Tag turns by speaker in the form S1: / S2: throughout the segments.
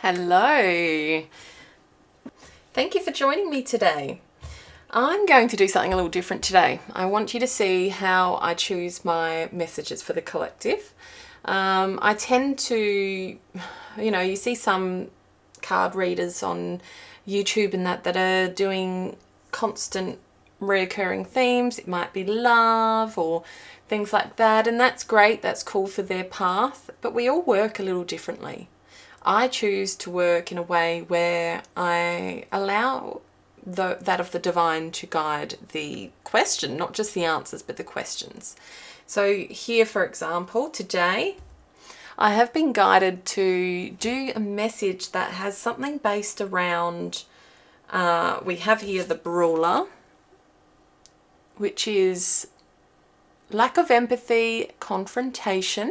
S1: Hello. Thank you for joining me today. I'm going to do something a little different today. I want you to see how I choose my messages for the collective. I tend to, you see some card readers on YouTube and that are doing constant reoccurring themes. It might be love or things like that, and that's great, that's cool for their path, but we all work a little differently. I choose to work in a way where I allow that of the divine to guide the question, not just the answers, but the questions. So here, for example, today, I have been guided to do a message that has something based around, we have here the brawler, which is lack of empathy, confrontation.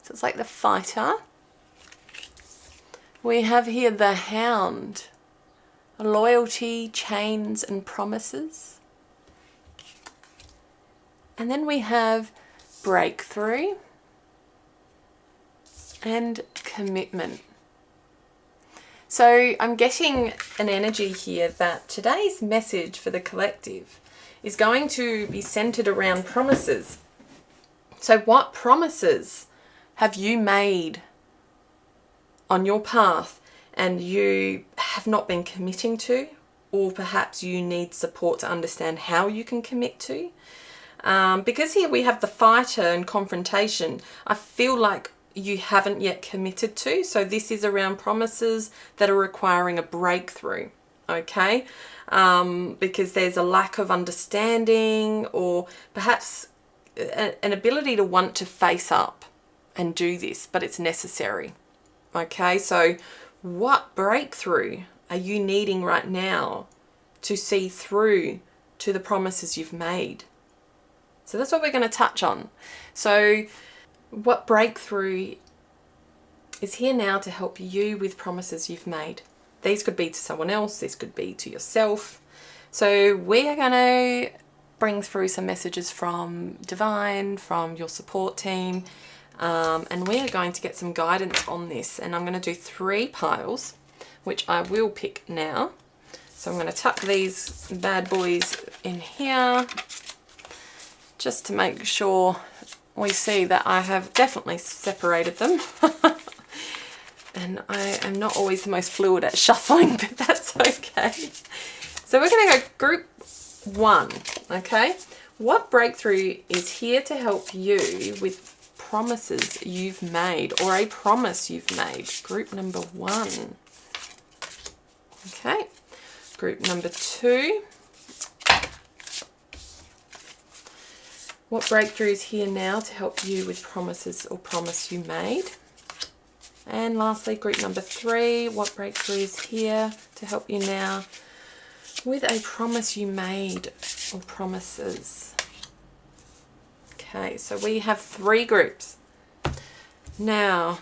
S1: So it's like the fighter. We have here the hound, loyalty, chains and promises. And then we have breakthrough and commitment. So I'm getting an energy here that today's message for the collective is going to be centered around promises. So what promises have you made on your path and you have not been committing to, or perhaps you need support to understand how you can commit to? Because here we have the fighter and confrontation, I feel like you haven't yet committed to. So this is around promises that are requiring a breakthrough, okay? Because there's a lack of understanding, or perhaps an ability to want to face up and do this, but it's necessary. Okay, so what breakthrough are you needing right now to see through to the promises you've made? So that's what we're going to touch on. So what breakthrough is here now to help you with promises you've made? These could be to someone else, this could be to yourself. So we are going to bring through some messages from Divine, from your support team, and we are going to get some guidance on this. And I'm going to do 3 piles, which I will pick now. So I'm going to tuck these bad boys in here, just to make sure we see that I have definitely separated them. And I am not always the most fluid at shuffling, but that's okay. So we're going to go group 1, okay? What breakthrough is here to help you with promises you've made, or a promise you've made? Group number 1. Okay. Group number 2. What breakthrough is here now to help you with promises or promise you made? And lastly, group number 3, what breakthrough is here to help you now with a promise you made or promises? Okay, so we have 3 groups. Now,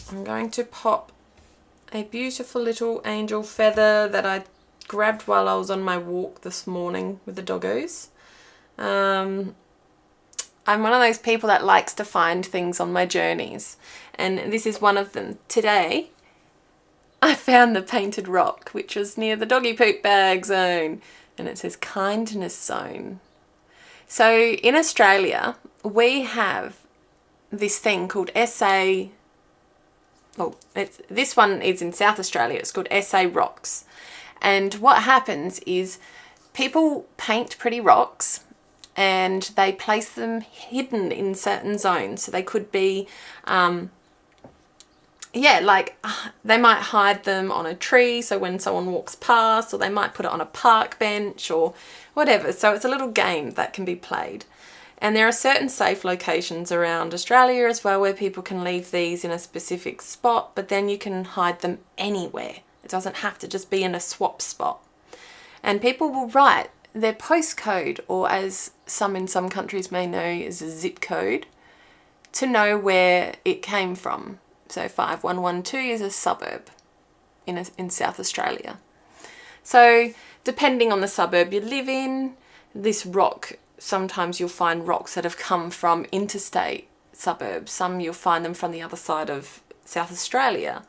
S1: I'm going to pop a beautiful little angel feather that I grabbed while I was on my walk this morning with the doggos. I'm one of those people that likes to find things on my journeys, and this is one of them. Today, I found the painted rock, which was near the doggy poop bag zone, and it says kindness zone. So in Australia, we have this thing called SA, this one is in South Australia, it's called SA rocks. And what happens is people paint pretty rocks and they place them hidden in certain zones. So they could be, they might hide them on a tree so when someone walks past, or they might put it on a park bench or whatever. So it's a little game that can be played. And there are certain safe locations around Australia as well where people can leave these in a specific spot, but then you can hide them anywhere. It doesn't have to just be in a swap spot. And people will write their postcode, or as some in some countries may know as a zip code, to know where it came from. So 5112 is a suburb in South Australia. So depending on the suburb you live in, this rock, sometimes you'll find rocks that have come from interstate suburbs. Some you'll find them from the other side of South Australia.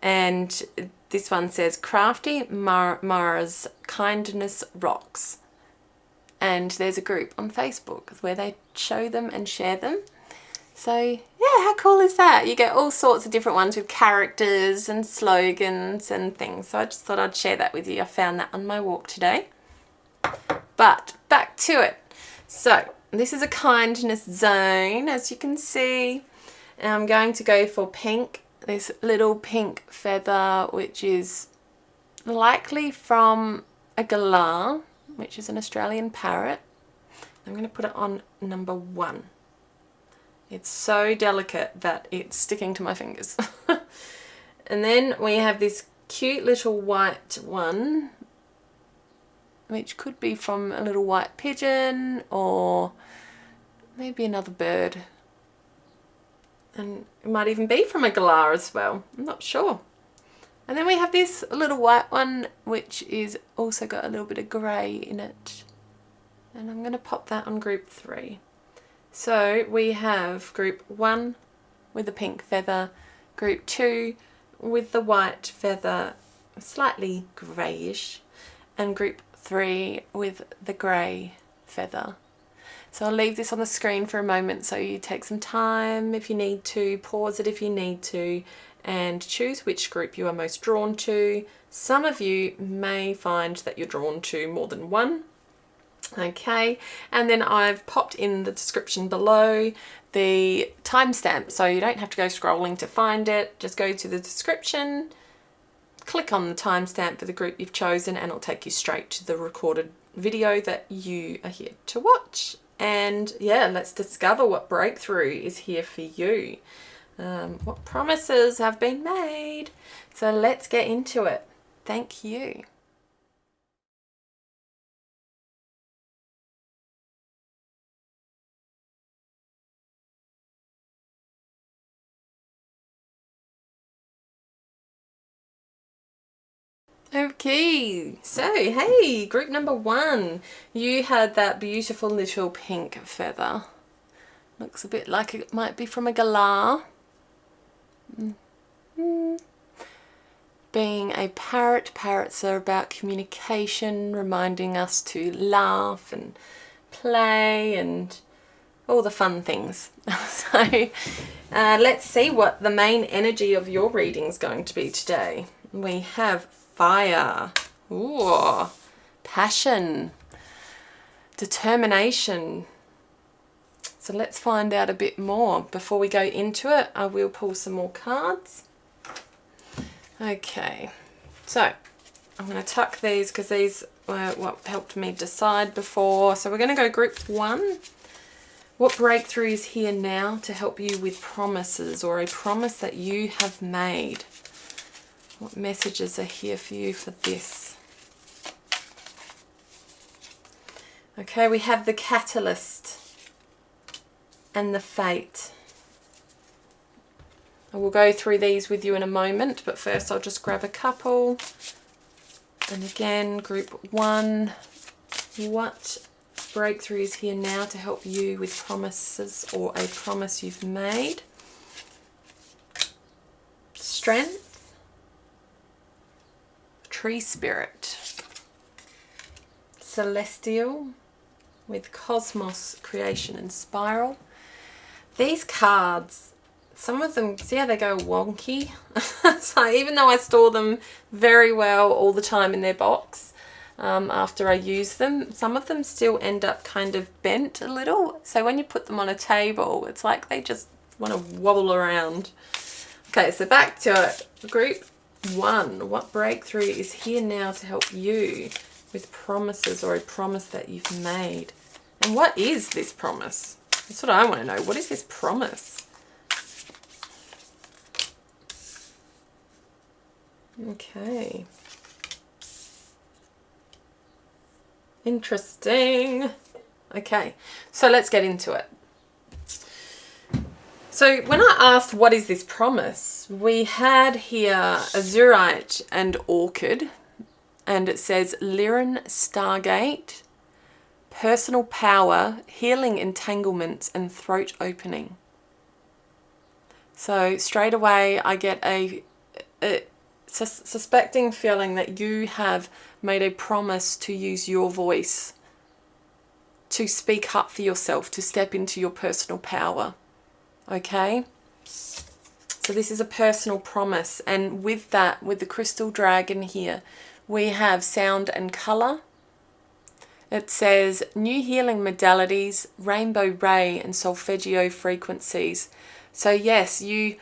S1: And this one says, Crafty Mara's Kindness Rocks. And there's a group on Facebook where they show them and share them. So yeah, how cool is that? You get all sorts of different ones with characters and slogans and things. So I just thought I'd share that with you. I found that on my walk today. But back to it. So this is a kindness zone, as you can see. And I'm going to go for pink. This little pink feather, which is likely from a galah, which is an Australian parrot. I'm going to put it on number 1. It's so delicate that it's sticking to my fingers. And then we have this cute little white one, which could be from a little white pigeon or maybe another bird. And it might even be from a galah as well. I'm not sure. And then we have this little white one, which is also got a little bit of grey in it. And I'm going to pop that on group 3. So we have group 1 with the pink feather, group 2 with the white feather, slightly greyish, and group 3 with the grey feather. So I'll leave this on the screen for a moment so you take some time if you need to, pause it if you need to, and choose which group you are most drawn to. Some of you may find that you're drawn to more than one. Okay, and then I've popped in the description below the timestamp, so you don't have to go scrolling to find it. Just go to the description, click on the timestamp for the group you've chosen, and it'll take you straight to the recorded video that you are here to watch. And yeah, let's discover what breakthrough is here for you. What promises have been made? So let's get into it. Thank you. Okay, so hey, group number 1, you had that beautiful little pink feather. Looks a bit like it might be from a galah. Being a parrot, parrots are about communication, reminding us to laugh and play and all the fun things. So let's see what the main energy of your reading is going to be today. We have fire, ooh, passion, determination. So let's find out a bit more. Before we go into it, I will pull some more cards. Okay, so I'm going to tuck these because these were what helped me decide before. So we're going to go group 1. What breakthrough is here now to help you with promises or a promise that you have made? What messages are here for you for this? Okay, we have the catalyst and the fate. I will go through these with you in a moment, but first I'll just grab a couple. And again, group 1, what breakthrough is here now to help you with promises or a promise you've made? Strength. Tree spirit, celestial with cosmos, creation and spiral. These cards, some of them, see how they go wonky? So even though I store them very well all the time in their box, after I use them, some of them still end up kind of bent a little. So when you put them on a table, it's like they just want to wobble around. Okay, so back to it. Group 1, what breakthrough is here now to help you with promises or a promise that you've made? And what is this promise? That's what I want to know. What is this promise? Okay. Interesting. Okay, so let's get into it. So when I asked what is this promise, we had here azurite and orchid, and it says Lyran Stargate, personal power, healing entanglements and throat opening. So straight away I get suspecting, feeling that you have made a promise to use your voice, to speak up for yourself, to step into your personal power. Okay? So this is a personal promise. And with that, with the crystal dragon here, we have sound and colour. It says new healing modalities, rainbow ray and solfeggio frequencies. So yes, you,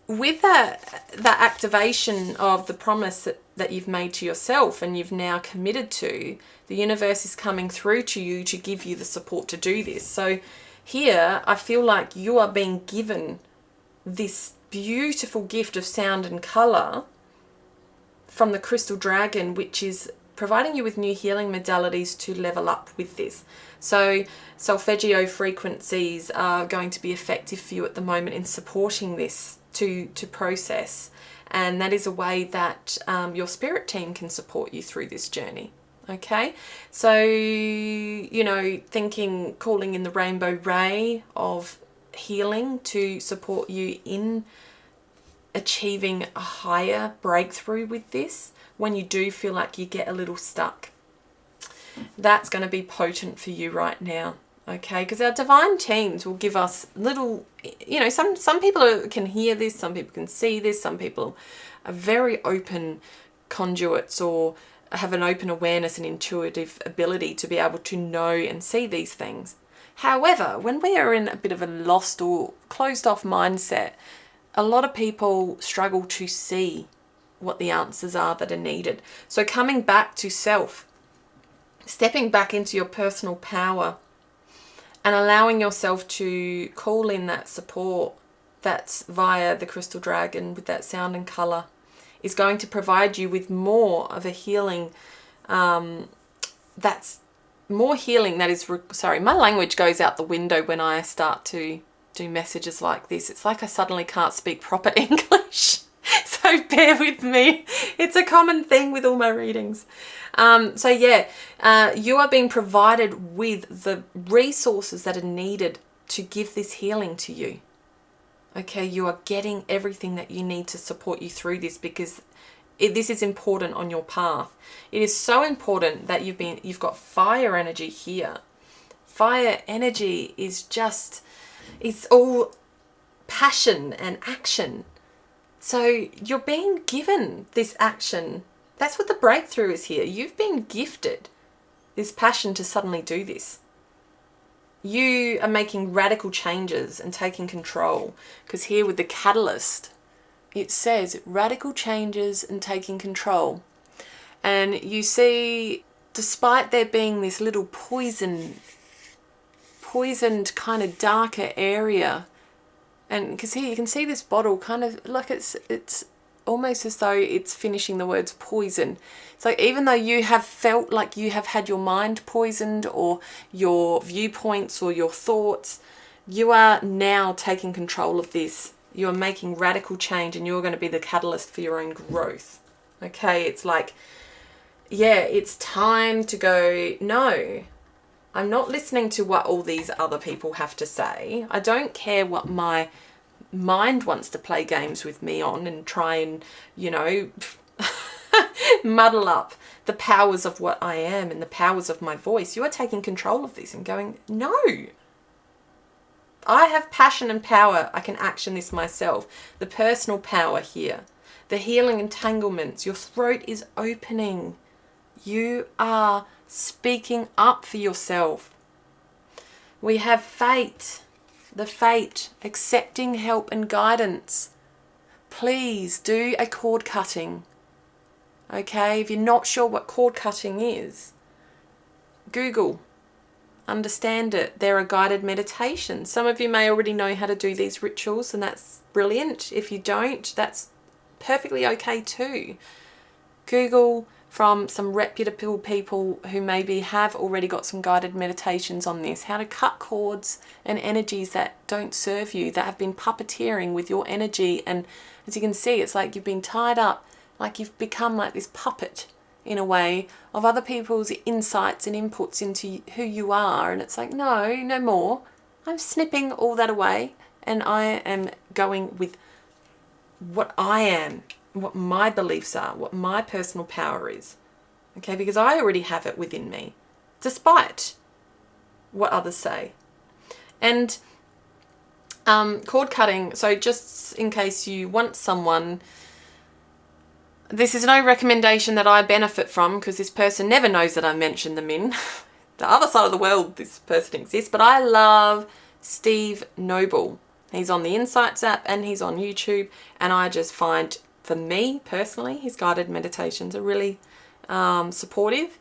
S1: with that activation of the promise that you've made to yourself and you've now committed to, the universe is coming through to you to give you the support to do this. So here, I feel like you are being given this beautiful gift of sound and colour from the crystal dragon, which is providing you with new healing modalities to level up with this. So solfeggio frequencies are going to be effective for you at the moment in supporting this to process. And that is a way that your spirit team can support you through this journey. Okay, so, you know, calling in the rainbow ray of healing to support you in achieving a higher breakthrough with this when you do feel like you get a little stuck. That's going to be potent for you right now. Okay, because our divine teams will give us little, you know, some people can hear this, some people can see this, some people are very open conduits or have an open awareness and intuitive ability to be able to know and see these things. However, when we are in a bit of a lost or closed off mindset, a lot of people struggle to see what the answers are that are needed. So coming back to self, stepping back into your personal power and allowing yourself to call in that support that's via the crystal dragon with that sound and colour is going to provide you with more of a healing. That's more healing that is, sorry, my language goes out the window when I start to do messages like this. It's like I suddenly can't speak proper English. So bear with me. It's a common thing with all my readings. So yeah, you are being provided with the resources that are needed to give this healing to you. Okay, you are getting everything that you need to support you through this because this is important on your path. It is so important that you've got fire energy here. Fire energy is just, it's all passion and action. So you're being given this action. That's what the breakthrough is here. You've been gifted this passion to suddenly do this. You are making radical changes and taking control. Because here with the catalyst, it says radical changes and taking control. And you see, despite there being this little poisoned kind of darker area, and because here you can see this bottle kind of like it's almost as though it's finishing the words poison. It's like even though you have felt like you have had your mind poisoned or your viewpoints or your thoughts, you are now taking control of this. You are making radical change and you're going to be the catalyst for your own growth. Okay, it's like, yeah, it's time to go, no, I'm not listening to what all these other people have to say. I don't care what my mind wants to play games with me on and try and, you know, muddle up the powers of what I am and the powers of my voice. You are taking control of this and going, no, I have passion and power. I can action this myself. The personal power here, the healing entanglements, your throat is opening. You are speaking up for yourself. We have fate, the fate, accepting help and guidance. Please do a cord cutting. Okay, if you're not sure what cord cutting is, Google, understand it. There are guided meditations. Some of you may already know how to do these rituals, and that's brilliant. If you don't, that's perfectly okay too. Google from some reputable people who maybe have already got some guided meditations on this, how to cut cords and energies that don't serve you, that have been puppeteering with your energy. And as you can see, it's like you've been tied up, like you've become like this puppet in a way of other people's insights and inputs into who you are. And it's like, no more. I'm snipping all that away and I am going with what I am. what my beliefs are, what my personal power is. Okay, because I already have it within me, despite what others say. And cord cutting, so just in case you want someone, this is no recommendation that I benefit from, because this person never knows that I mentioned them in the other side of the world. This person exists, but I love Steve Noble. He's on the Insights app and he's on YouTube, and I just find, for me personally, his guided meditations are really supportive.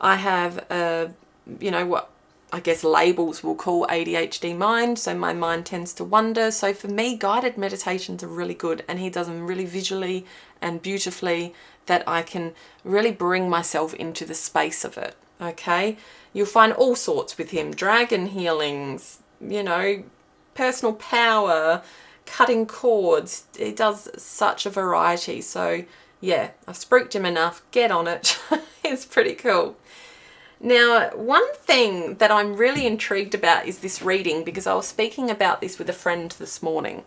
S1: I have what I guess labels will call ADHD mind, so my mind tends to wander. So for me, guided meditations are really good, and he does them really visually and beautifully, that I can really bring myself into the space of it. Okay, you'll find all sorts with him: dragon healings, personal power, cutting cords. He does such a variety. So yeah, I've spooked him enough. Get on it. It's pretty cool. Now, one thing that I'm really intrigued about is this reading, because I was speaking about this with a friend this morning.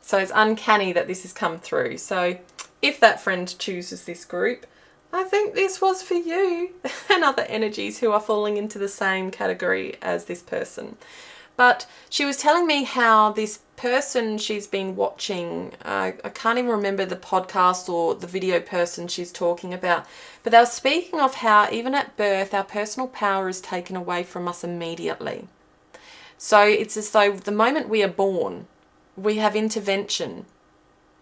S1: So it's uncanny that this has come through. So if that friend chooses this group, I think this was for you and other energies who are falling into the same category as this person. But she was telling me how this person she's been watching, I can't even remember the podcast or the video person she's talking about, but they were speaking of how even at birth, our personal power is taken away from us immediately. So it's as though the moment we are born, we have intervention.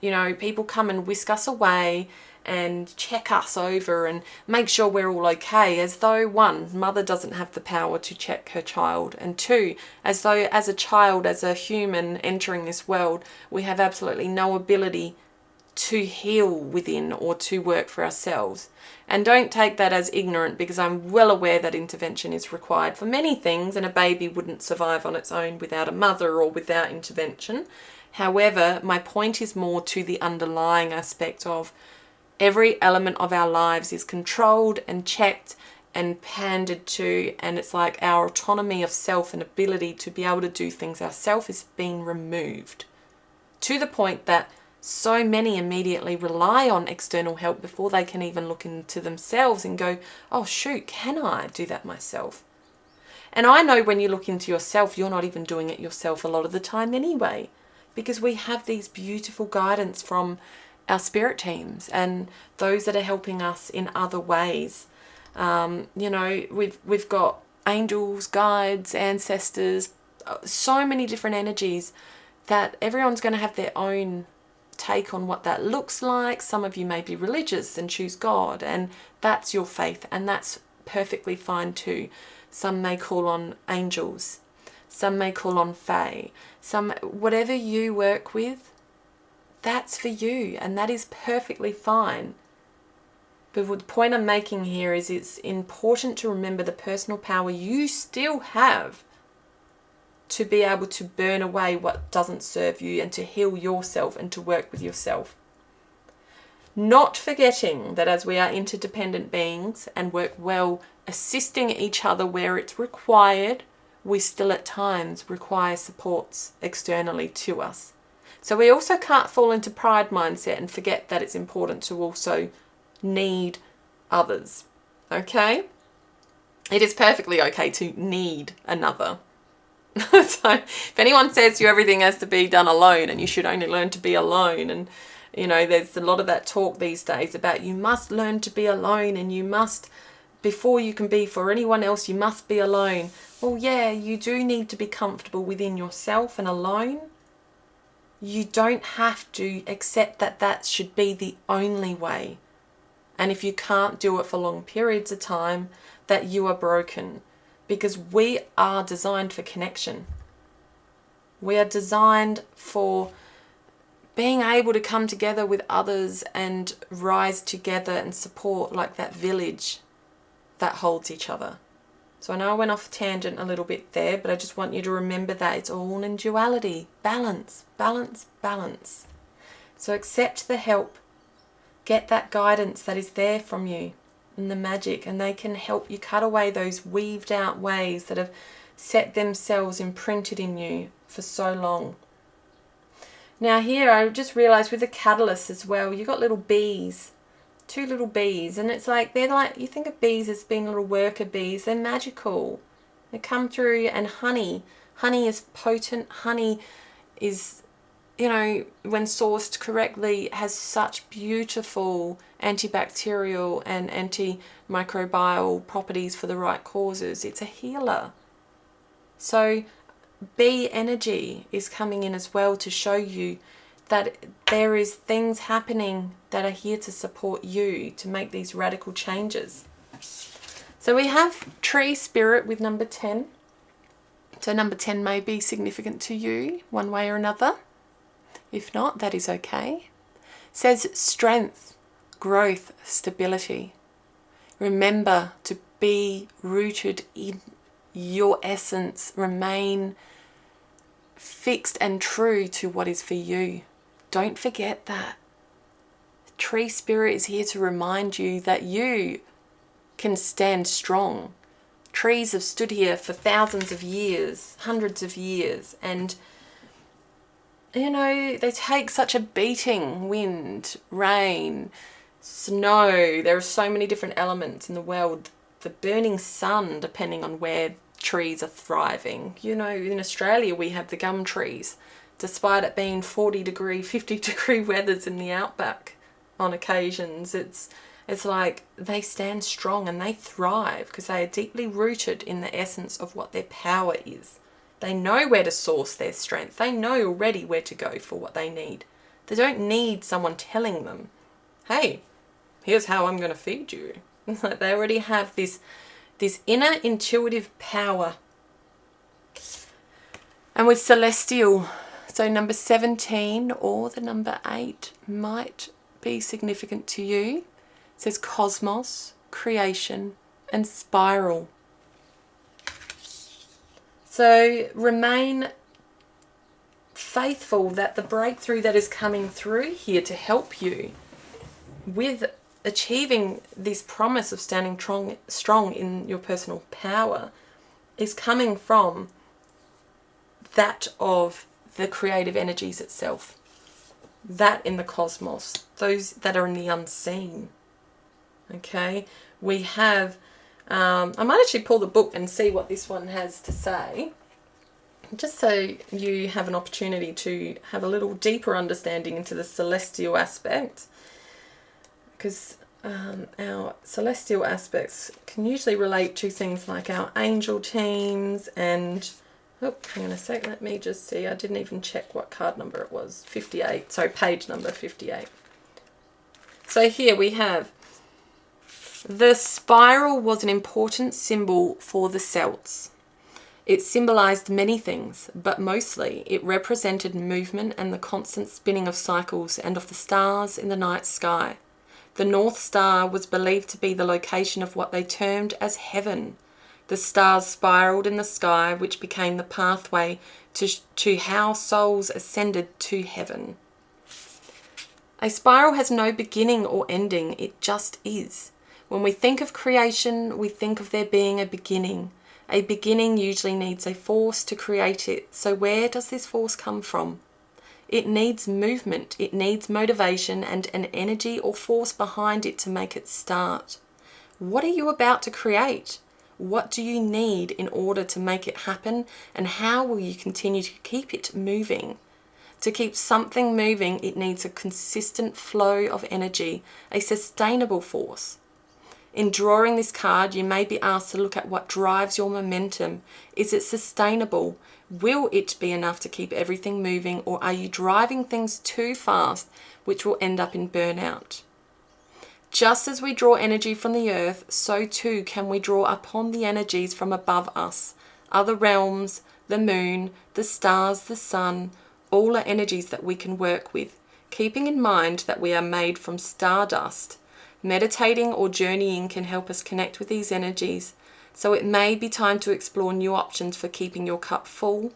S1: People come and whisk us away and check us over and make sure we're all okay, as though, one, mother doesn't have the power to check her child, and two, as though as a child, as a human entering this world, we have absolutely no ability to heal within or to work for ourselves. And don't take that as ignorant, because I'm well aware that intervention is required for many things, and a baby wouldn't survive on its own without a mother or without intervention. However, my point is more to the underlying aspect of every element of our lives is controlled and checked and pandered to, and it's like our autonomy of self and ability to be able to do things ourselves is being removed, to the point that so many immediately rely on external help before they can even look into themselves and go, oh shoot, can I do that myself? And I know when you look into yourself, you're not even doing it yourself a lot of the time anyway, because we have these beautiful guidance from our spirit teams and those that are helping us in other ways. We've got angels, guides, ancestors, so many different energies that everyone's going to have their own take on what that looks like. Some of you may be religious and choose God, and that's your faith, and that's perfectly fine too. Some may call on angels, some may call on fae, whatever you work with, that's for you, and that is perfectly fine. But the point I'm making here is it's important to remember the personal power you still have to be able to burn away what doesn't serve you and to heal yourself and to work with yourself. Not forgetting that as we are interdependent beings and work well assisting each other where it's required, we still at times require supports externally to us. So we also can't fall into pride mindset and forget that it's important to also need others. Okay? It is perfectly okay to need another. So if anyone says to you everything has to be done alone and you should only learn to be alone, and there's a lot of that talk these days about you must learn to be alone, and you must, before you can be for anyone else, you must be alone. Well, yeah, you do need to be comfortable within yourself and alone. You don't have to accept that that should be the only way. And if you can't do it for long periods of time, that you are broken. Because we are designed for connection. We are designed for being able to come together with others and rise together and support, like that village that holds each other. So I know I went off tangent a little bit there, but I just want you to remember that it's all in duality. Balance, balance, balance. So accept the help. Get that guidance that is there from you and the magic, and they can help you cut away those weaved out ways that have set themselves imprinted in you for so long. Now here, I just realised with the catalyst as well, you got little bees, 2 little bees, and it's like, they're like, you think of bees as being little worker bees, they're magical. They come through, and honey is potent. Honey is, you know, when sourced correctly, has such beautiful antibacterial and antimicrobial properties for the right causes. It's a healer. So bee energy is coming in as well to show you that there is things happening that are here to support you to make these radical changes. So we have tree spirit with number 10. So number 10 may be significant to you one way or another. If not, that is okay. It says strength, growth, stability. Remember to be rooted in your essence. Remain fixed and true to what is for you. Don't forget that. Tree spirit is here to remind you that you can stand strong. Trees have stood here for thousands of years, hundreds of years, and you know, they take such a beating. Wind, rain, snow. There are so many different elements in the world. The burning sun, depending on where trees are thriving. You know, in Australia we have the gum trees, despite it being 40 degree, 50 degree weathers in the outback on occasions. It's like they stand strong and they thrive because they are deeply rooted in the essence of what their power is. They know where to source their strength. They know already where to go for what they need. They don't need someone telling them, hey, here's how I'm going to feed you. They already have this inner intuitive power. And with celestial, so number 17 or the number 8 might be significant to you. It says cosmos, creation, and spiral. So remain faithful that the breakthrough that is coming through here to help you with achieving this promise of standing strong in your personal power is coming from that of the creative energies itself, that in the cosmos, those that are in the unseen. Okay, we have, I might actually pull the book and see what this one has to say, just so you have an opportunity to have a little deeper understanding into the celestial aspect, because our celestial aspects can usually relate to things like our angel teams and, oh, hang on a sec, let me just see, I didn't even check what card number it was, 58, so page number 58. So here we have, the spiral was an important symbol for the Celts. It symbolized many things, but mostly it represented movement and the constant spinning of cycles and of the stars in the night sky. The North Star was believed to be the location of what they termed as heaven. The stars spiraled in the sky, which became the pathway to how souls ascended to heaven. A spiral has no beginning or ending, it just is. When we think of creation, we think of there being a beginning. A beginning usually needs a force to create it. So where does this force come from? It needs movement. It needs motivation and an energy or force behind it to make it start. What are you about to create? What do you need in order to make it happen? And how will you continue to keep it moving? To keep something moving, it needs a consistent flow of energy, a sustainable force. In drawing this card, you may be asked to look at what drives your momentum. Is it sustainable? Will it be enough to keep everything moving, or are you driving things too fast, which will end up in burnout? Just as we draw energy from the earth, so too can we draw upon the energies from above us. Other realms, the moon, the stars, the sun, all are energies that we can work with, keeping in mind that we are made from stardust. Meditating or journeying can help us connect with these energies, so it may be time to explore new options for keeping your cup full.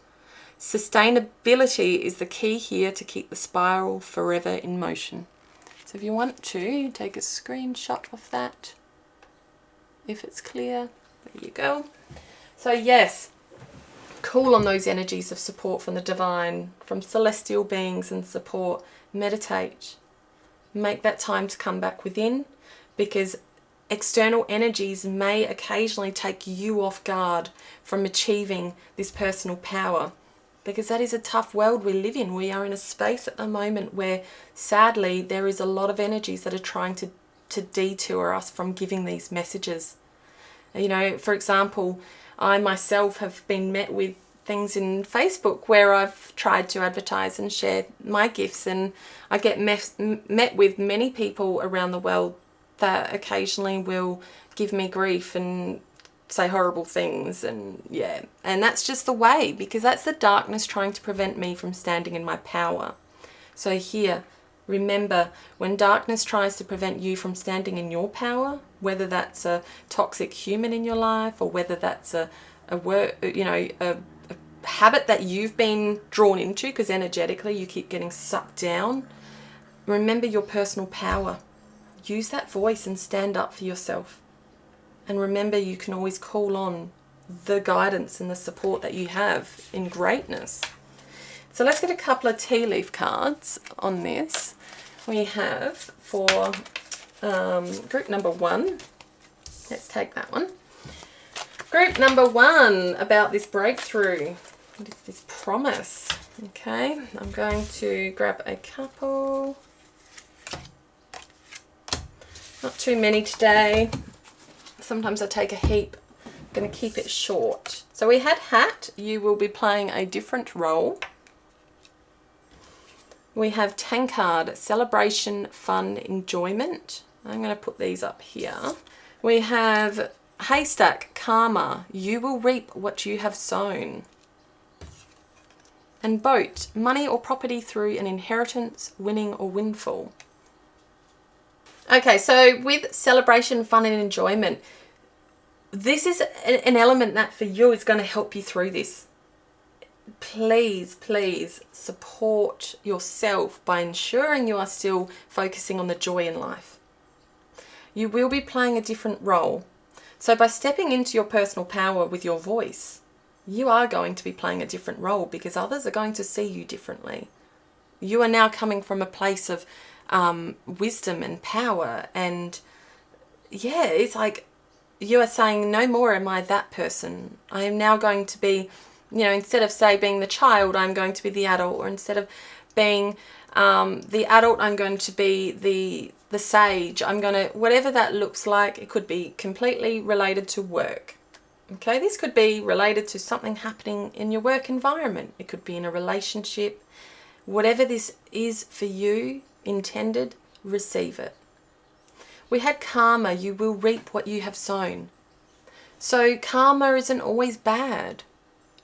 S1: Sustainability is the key here to keep the spiral forever in motion. So if you want to, take a screenshot of that, if it's clear. There you go. So yes, Call on those energies of support from the divine, from celestial beings and support. Meditate. Make that time to come back within, because external energies may occasionally take you off guard from achieving this personal power, because that is a tough world we live in. We are in a space at the moment where sadly there is a lot of energies that are trying to detour us from giving these messages. You know, for example, I myself have been met with things in Facebook where I've tried to advertise and share my gifts, and I get met with many people around the world that occasionally will give me grief and say horrible things, and yeah, and that's just the way, because that's the darkness trying to prevent me from standing in my power. So here, remember, when darkness tries to prevent you from standing in your power, whether that's a toxic human in your life, or whether that's a habit that you've been drawn into because energetically you keep getting sucked down, remember your personal power. Use that voice and stand up for yourself. And remember, you can always call on the guidance and the support that you have in greatness. So let's get a couple of tea leaf cards on this. We have for group number 1. Let's take that one. Group number 1, about this breakthrough. What is this promise? Okay, I'm going to grab a couple. Not too many today. Sometimes I take a heap. I'm going to keep it short. So we had hat. You will be playing a different role. We have tankard, celebration, fun, enjoyment. I'm going to put these up here. We have haystack, karma. You will reap what you have sown. And boat, money or property through an inheritance, winning or windfall. Okay, so with celebration, fun and enjoyment, this is an element that for you is going to help you through this. Please, please support yourself by ensuring you are still focusing on the joy in life. You will be playing a different role. So by stepping into your personal power with your voice, you are going to be playing a different role, because others are going to see you differently. You are now coming from a place of wisdom and power, and yeah, it's like you are saying, no more am I that person. I am now going to be, you know, instead of say being the child, I'm going to be the adult, or instead of being the adult, I'm going to be the sage. I'm going to, whatever that looks like. It could be completely related to work. Okay, this could be related to something happening in your work environment. It could be in a relationship. Whatever this is for you intended, receive it. We had karma. You will reap what you have sown. So karma isn't always bad.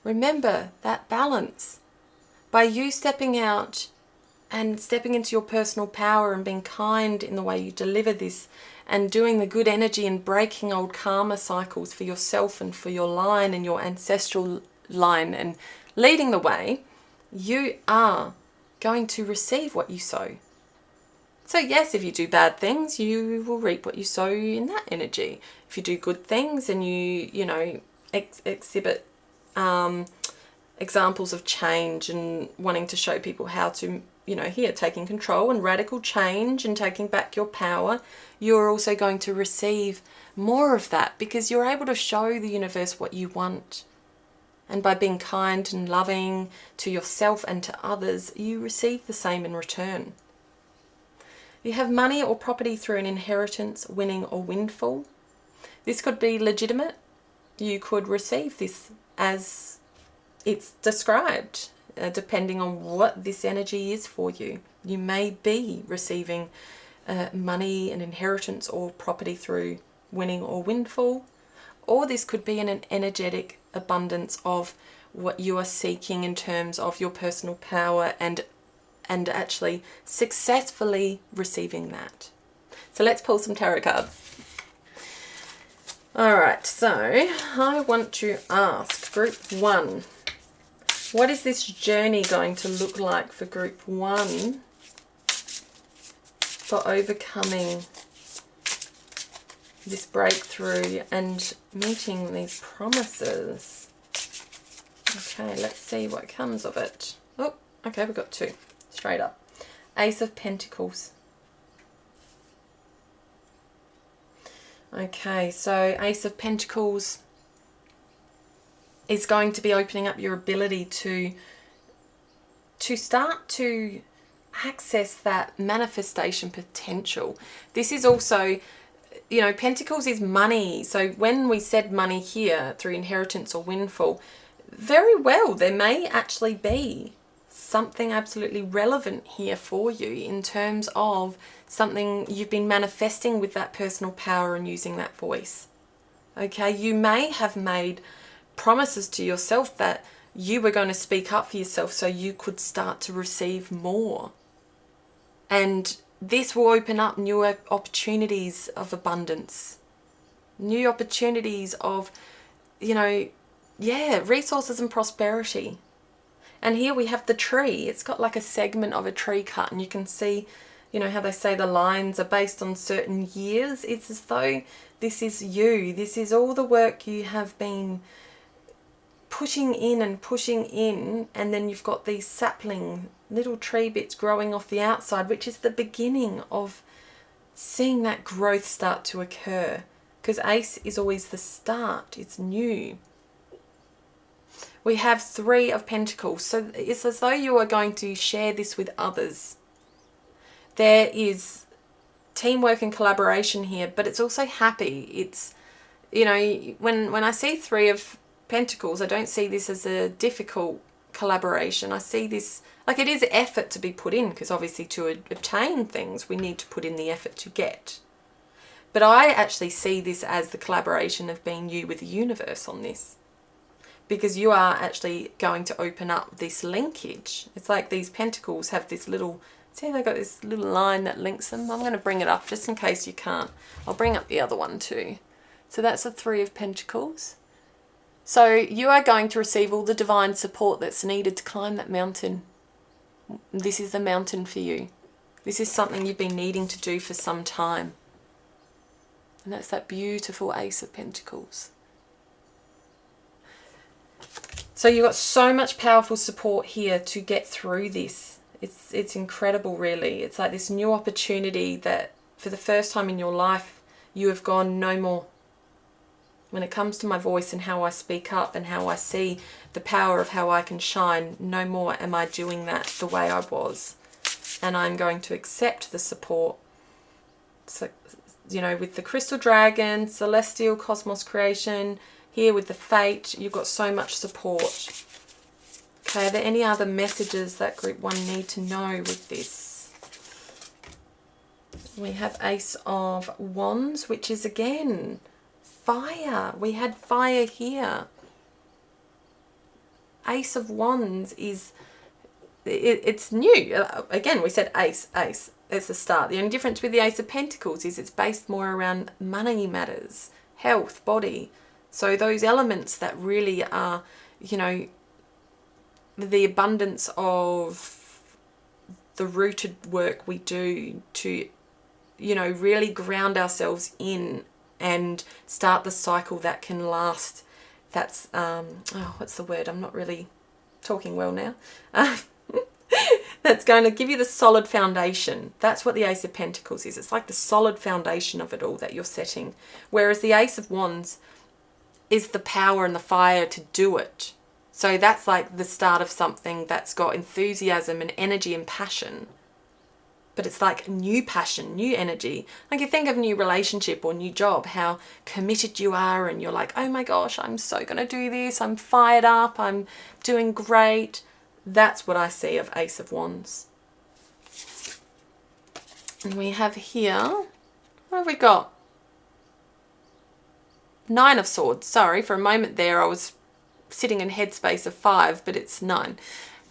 S1: Remember that balance. By you stepping out and stepping into your personal power and being kind in the way you deliver this, and doing the good energy and breaking old karma cycles for yourself and for your line and your ancestral line, and leading the way, you are going to receive what you sow. So yes, if you do bad things, you will reap what you sow in that energy. If you do good things and you know, exhibit examples of change and wanting to show people how to, you know, here, taking control and radical change and taking back your power, you're also going to receive more of that, because you're able to show the universe what you want. And by being kind and loving to yourself and to others, you receive the same in return. You have money or property through an inheritance, winning or windfall. This could be legitimate. You could receive this as it's described, depending on what this energy is for you. You may be receiving money, an inheritance or property through winning or windfall, or this could be in an energetic abundance of what you are seeking in terms of your personal power, and actually successfully receiving that. So let's pull some tarot cards. All right, so I want to ask group 1, what is this journey going to look like for group 1 for overcoming this breakthrough and meeting these promises? Okay, let's see what comes of it. Oh, okay, we've got 2. Straight up. Ace of Pentacles. Okay, so Ace of Pentacles is going to be opening up your ability to start to access that manifestation potential. This is also, you know, Pentacles is money. So when we said money here through inheritance or windfall, very well, there may actually be something absolutely relevant here for you in terms of something you've been manifesting with that personal power and using that voice. Okay, you may have made promises to yourself that you were going to speak up for yourself so you could start to receive more. And this will open up new opportunities of abundance, new opportunities of, you know, resources and prosperity. And here we have the tree. It's got like a segment of a tree cut, and you can see, you know, how they say the lines are based on certain years. It's as though this is you. This is all the work you have been pushing in, and then you've got these sapling little tree bits growing off the outside, which is the beginning of seeing that growth start to occur. Because Ace is always the start. It's new. We have 3 of Pentacles. So it's as though you are going to share this with others. There is teamwork and collaboration here, but it's also happy. It's, you know, when I see 3 of Pentacles, I don't see this as a difficult collaboration. I see this, like, it is effort to be put in, because obviously to obtain things, we need to put in the effort to get. But I actually see this as the collaboration of being you with the universe on this. Because you are actually going to open up this linkage. It's like these pentacles have this little, see, they've got this little line that links them. I'm going to bring it up just in case you can't. I'll bring up the other one too. So that's a 3 of Pentacles. So you are going to receive all the divine support that's needed to climb that mountain. This is the mountain for you. This is something you've been needing to do for some time. And that's that beautiful Ace of Pentacles. So you've got so much powerful support here to get through this. It's incredible, really. It's like this new opportunity that for the first time in your life, you have gone no more. When it comes to my voice and how I speak up and how I see the power of how I can shine, no more am I doing that the way I was. And I'm going to accept the support. So, you know, with the Crystal Dragon, Celestial Cosmos Creation, here with the Fate, you've got so much support. Okay, are there any other messages that Group 1 need to know with this? We have Ace of Wands, which is again fire. We had fire here. Ace of Wands is, it's new. Again, we said ace. It's the start. The only difference with the Ace of Pentacles is it's based more around money matters, health, body. So those elements that really are, you know, the abundance of the rooted work we do to, you know, really ground ourselves in and start the cycle that can last. That's, what's the word? I'm not really talking well now. That's going to give you the solid foundation. That's what the Ace of Pentacles is. It's like the solid foundation of it all that you're setting. Whereas the Ace of Wands is the power and the fire to do it. So that's like the start of something that's got enthusiasm and energy and passion. But it's like new passion, new energy. Like you think of a new relationship or new job, how committed you are and you're like, oh my gosh, I'm so going to do this. I'm fired up. I'm doing great. That's what I see of Ace of Wands. And we have here, what have we got? 9 of Swords. Sorry, for a moment there I was sitting in headspace of 5, but it's 9.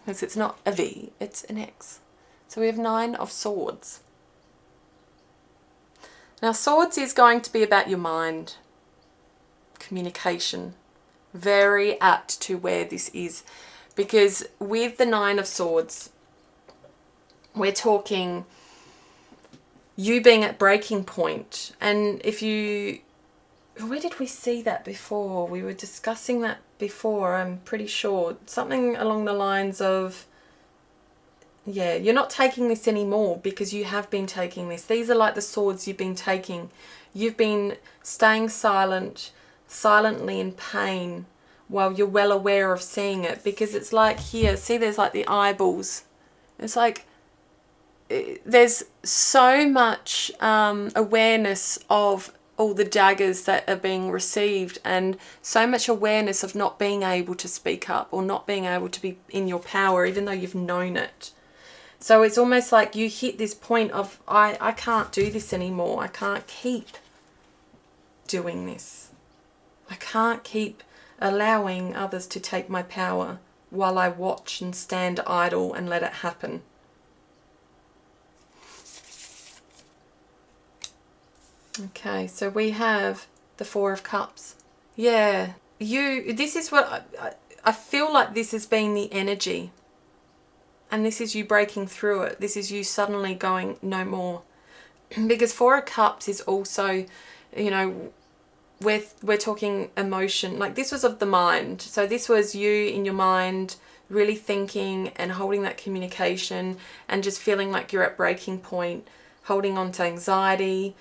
S1: Because it's not a V, it's an X. So we have 9 of Swords. Now Swords is going to be about your mind, communication. Very apt to where this is. Because with the 9 of Swords, we're talking you being at breaking point. And if you where did we see that before? We were discussing that before, I'm pretty sure. Something along the lines of, yeah, you're not taking this anymore because you have been taking this. These are like the swords you've been taking. You've been staying silently in pain while you're well aware of seeing it, because it's like here, see, there's like the eyeballs. It's like there's so much awareness of all the daggers that are being received, and so much awareness of not being able to speak up or not being able to be in your power, even though you've known it. So it's almost like you hit this point of, I can't do this anymore. I can't keep doing this. I can't keep allowing others to take my power while I watch and stand idle and let it happen. Okay, so we have the Four of Cups. Yeah, this is what I feel like this has been the energy. And this is you breaking through it. This is you suddenly going, no more. Because Four of Cups is also, you know, we're talking emotion. Like this was of the mind. So this was you in your mind, really thinking and holding that communication and just feeling like you're at breaking point, holding on to anxiety,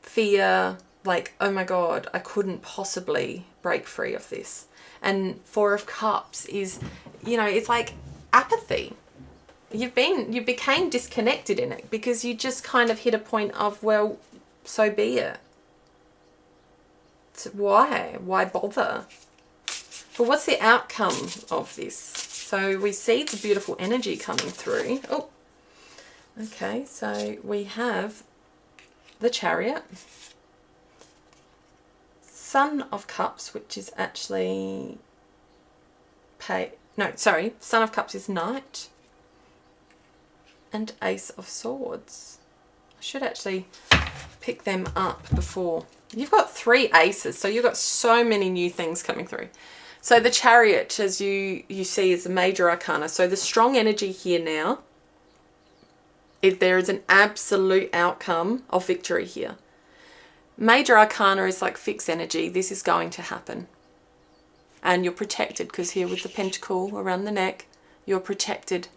S1: fear, like, oh my God, I couldn't possibly break free of this. And Four of Cups is, you know, it's like apathy. You became disconnected in it because you just kind of hit a point of, well, so be it. So why bother? But what's the outcome of this? So we see the beautiful energy coming through. Oh, okay, so we have the Chariot, Son of Cups, which is actually Son of Cups is Knight, and Ace of Swords. I should actually pick them up before. You've got 3 aces, so you've got so many new things coming through. So the Chariot, as you see, is a major arcana. So the strong energy here now, there is an absolute outcome of victory here. Major arcana is like fixed energy. This is going to happen. And you're protected, because here with the pentacle around the neck, you're protected.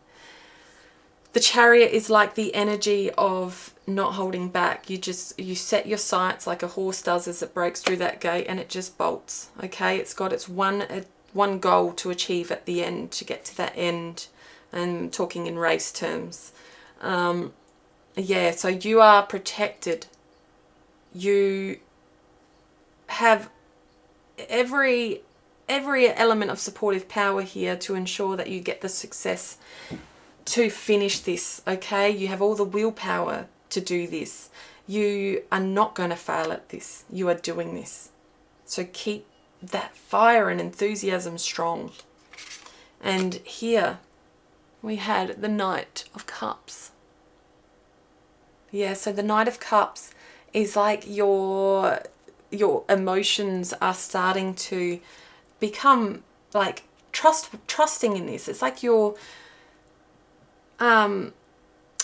S1: The Chariot is like the energy of not holding back. You set your sights like a horse does as it breaks through that gate, and it just bolts. Okay, it's got its one goal to achieve at the end, to get to that end. I'm talking in race terms. Yeah, so you are protected. You have every element of supportive power here to ensure that you get the success to finish this, okay? You have all the willpower to do this. You are not going to fail at this. You are doing this. So keep that fire and enthusiasm strong. And here we had the Knight of Cups. Yeah, so the Knight of Cups is like your emotions are starting to become like trusting in this. It's like you're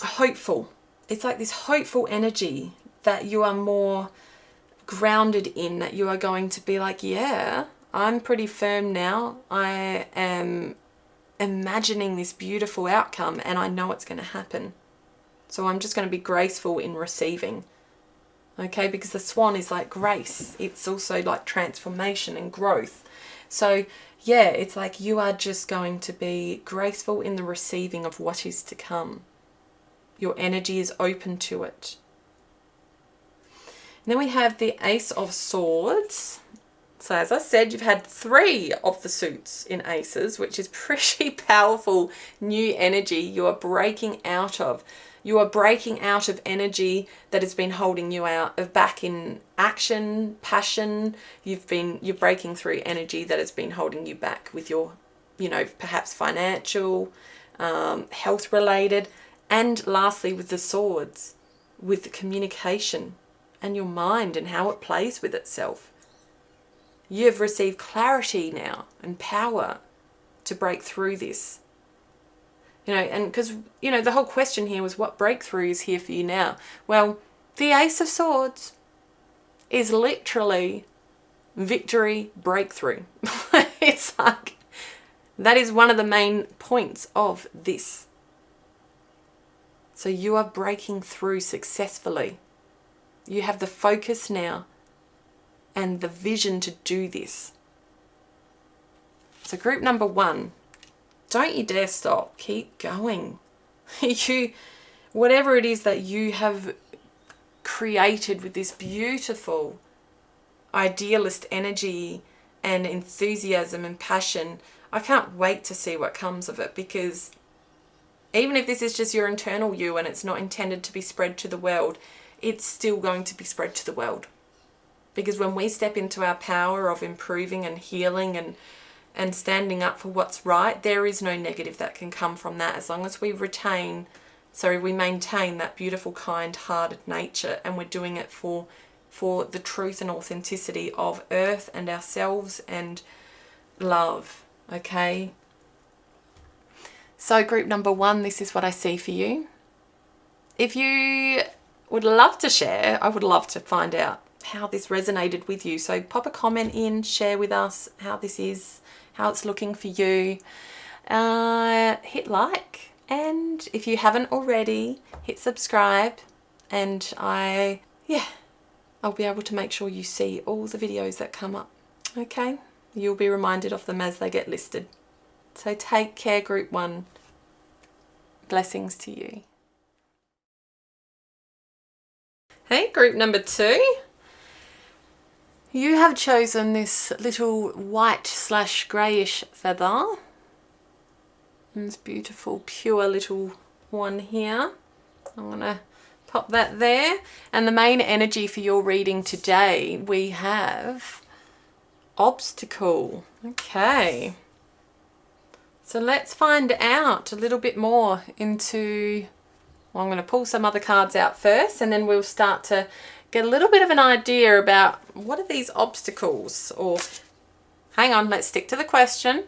S1: hopeful. It's like this hopeful energy that you are more grounded in, that you are going to be like, yeah, I'm pretty firm now. I am imagining this beautiful outcome and I know it's going to happen. So I'm just going to be graceful in receiving. Okay, because the swan is like grace. It's also like transformation and growth. So yeah, it's like you are just going to be graceful in the receiving of what is to come. Your energy is open to it. And then we have the Ace of Swords. So as I said, you've had 3 of the suits in aces, which is pretty powerful new energy you are breaking out of. You are breaking out of energy that has been holding you out back in action, passion. You're breaking through energy that has been holding you back with your, perhaps financial, health related, and lastly with the swords, with the communication and your mind and how it plays with itself. You've received clarity now and power to break through this. And because, the whole question here was what breakthrough is here for you now? Well, the Ace of Swords is literally victory, breakthrough. It's like, that is one of the main points of this. So you are breaking through successfully. You have the focus now and the vision to do this. So group number 1, don't you dare stop. Keep going. Whatever it is that you have created with this beautiful idealist energy and enthusiasm and passion, I can't wait to see what comes of it, because even if this is just your internal you and it's not intended to be spread to the world, it's still going to be spread to the world. Because when we step into our power of improving and healing and standing up for what's right, there is no negative that can come from that, as long as we maintain that beautiful, kind-hearted nature, and we're doing it for the truth and authenticity of Earth and ourselves and love. Okay? So group number 1, this is what I see for you. If you would love to share, I would love to find out how this resonated with you. So pop a comment in, share with us how this is, how it's looking for you. Hit like, and if you haven't already, hit subscribe, and I'll be able to make sure you see all the videos that come up. Okay? You'll be reminded of them as they get listed. So take care, group 1. Blessings to you. Hey, group number 2. You have chosen this little white/greyish feather. This beautiful, pure little one here. I'm going to pop that there. And the main energy for your reading today, we have obstacle. Okay. So let's find out a little bit more into, well, I'm going to pull some other cards out first, and then we'll start to get a little bit of an idea about what are these obstacles, or hang on, let's stick to the question.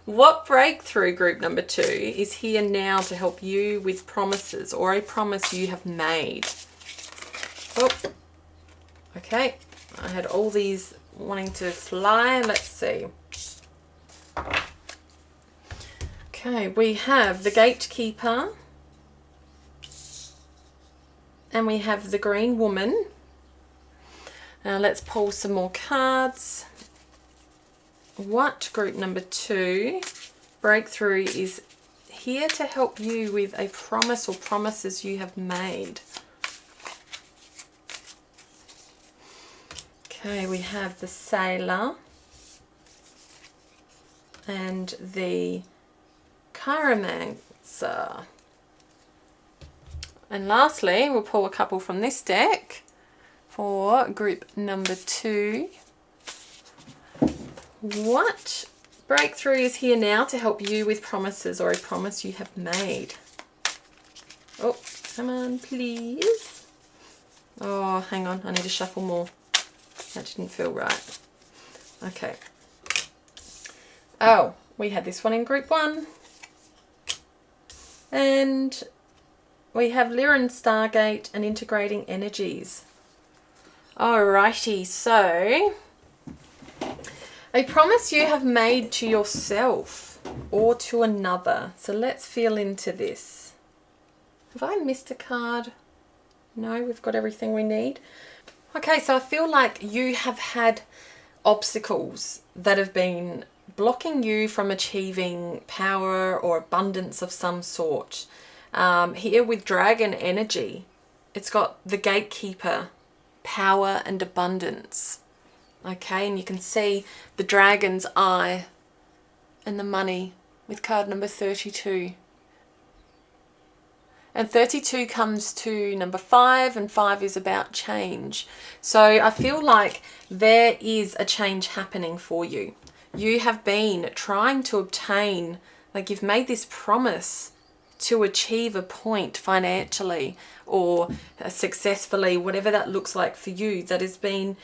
S1: What breakthrough, group number 2, is here now to help you with promises, or a promise you have made? Oh, okay. I had all these wanting to fly. Let's see. Okay, we have the gatekeeper, and we have the green woman. Now let's pull some more cards. What, group number 2, breakthrough is here to help you with a promise or promises you have made? Okay, we have the sailor and the chiromancer. And lastly, we'll pull a couple from this deck for group number 2. What breakthrough is here now to help you with promises, or a promise you have made? Oh, come on, please. Oh, hang on, I need to shuffle more. That didn't feel right. Okay. Oh, we had this one in group 1. And we have Lyran Stargate and integrating energies. Alrighty, so a promise you have made to yourself or to another. So let's feel into this. Have I missed a card? No, we've got everything we need. Okay, so I feel like you have had obstacles that have been blocking you from achieving power or abundance of some sort. Here with dragon energy, it's got the gatekeeper, power and abundance. Okay, and you can see the dragon's eye and the money with card number 32. And 32 comes to number 5, and 5 is about change. So I feel like there is a change happening for you. You have been trying to obtain, like you've made this promise to achieve a point financially or successfully, whatever that looks like for you, that has been,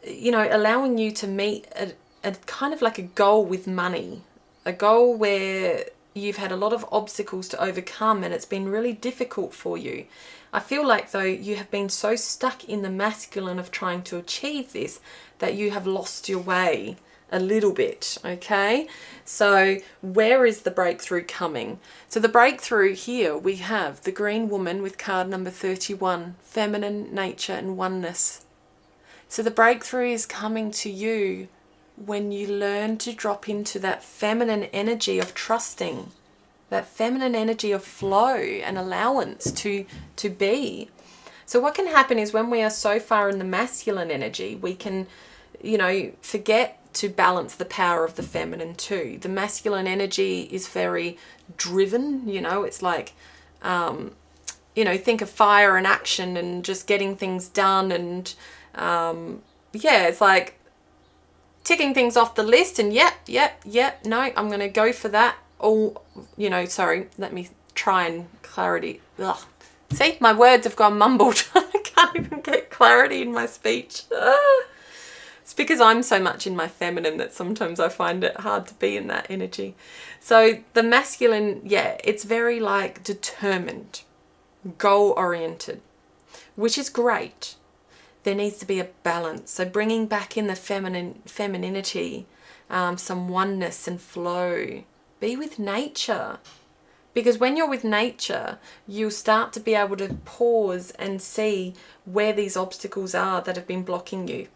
S1: you know, allowing you to meet a kind of like a goal with money, a goal where you've had a lot of obstacles to overcome and it's been really difficult for you. I feel like though you have been so stuck in the masculine of trying to achieve this that you have lost your way a little bit, okay? So where is the breakthrough coming? So the breakthrough here, we have the green woman with card number 31, feminine nature and oneness. So the breakthrough is coming to you when you learn to drop into that feminine energy of trusting, that feminine energy of flow and allowance to be. So what can happen is when we are so far in the masculine energy, we can, forget to balance the power of the feminine too. The masculine energy is very driven, it's like, think of fire and action and just getting things done. And it's like ticking things off the list and no, I'm going to go for that. Sorry, let me try and clarity. Ugh. See, my words have gone mumbled. I can't even get clarity in my speech. It's because I'm so much in my feminine that sometimes I find it hard to be in that energy. So the masculine, it's very like determined, goal-oriented, which is great. There needs to be a balance. So bringing back in the femininity, some oneness and flow. Be with nature. Because when you're with nature, you'll start to be able to pause and see where these obstacles are that have been blocking you.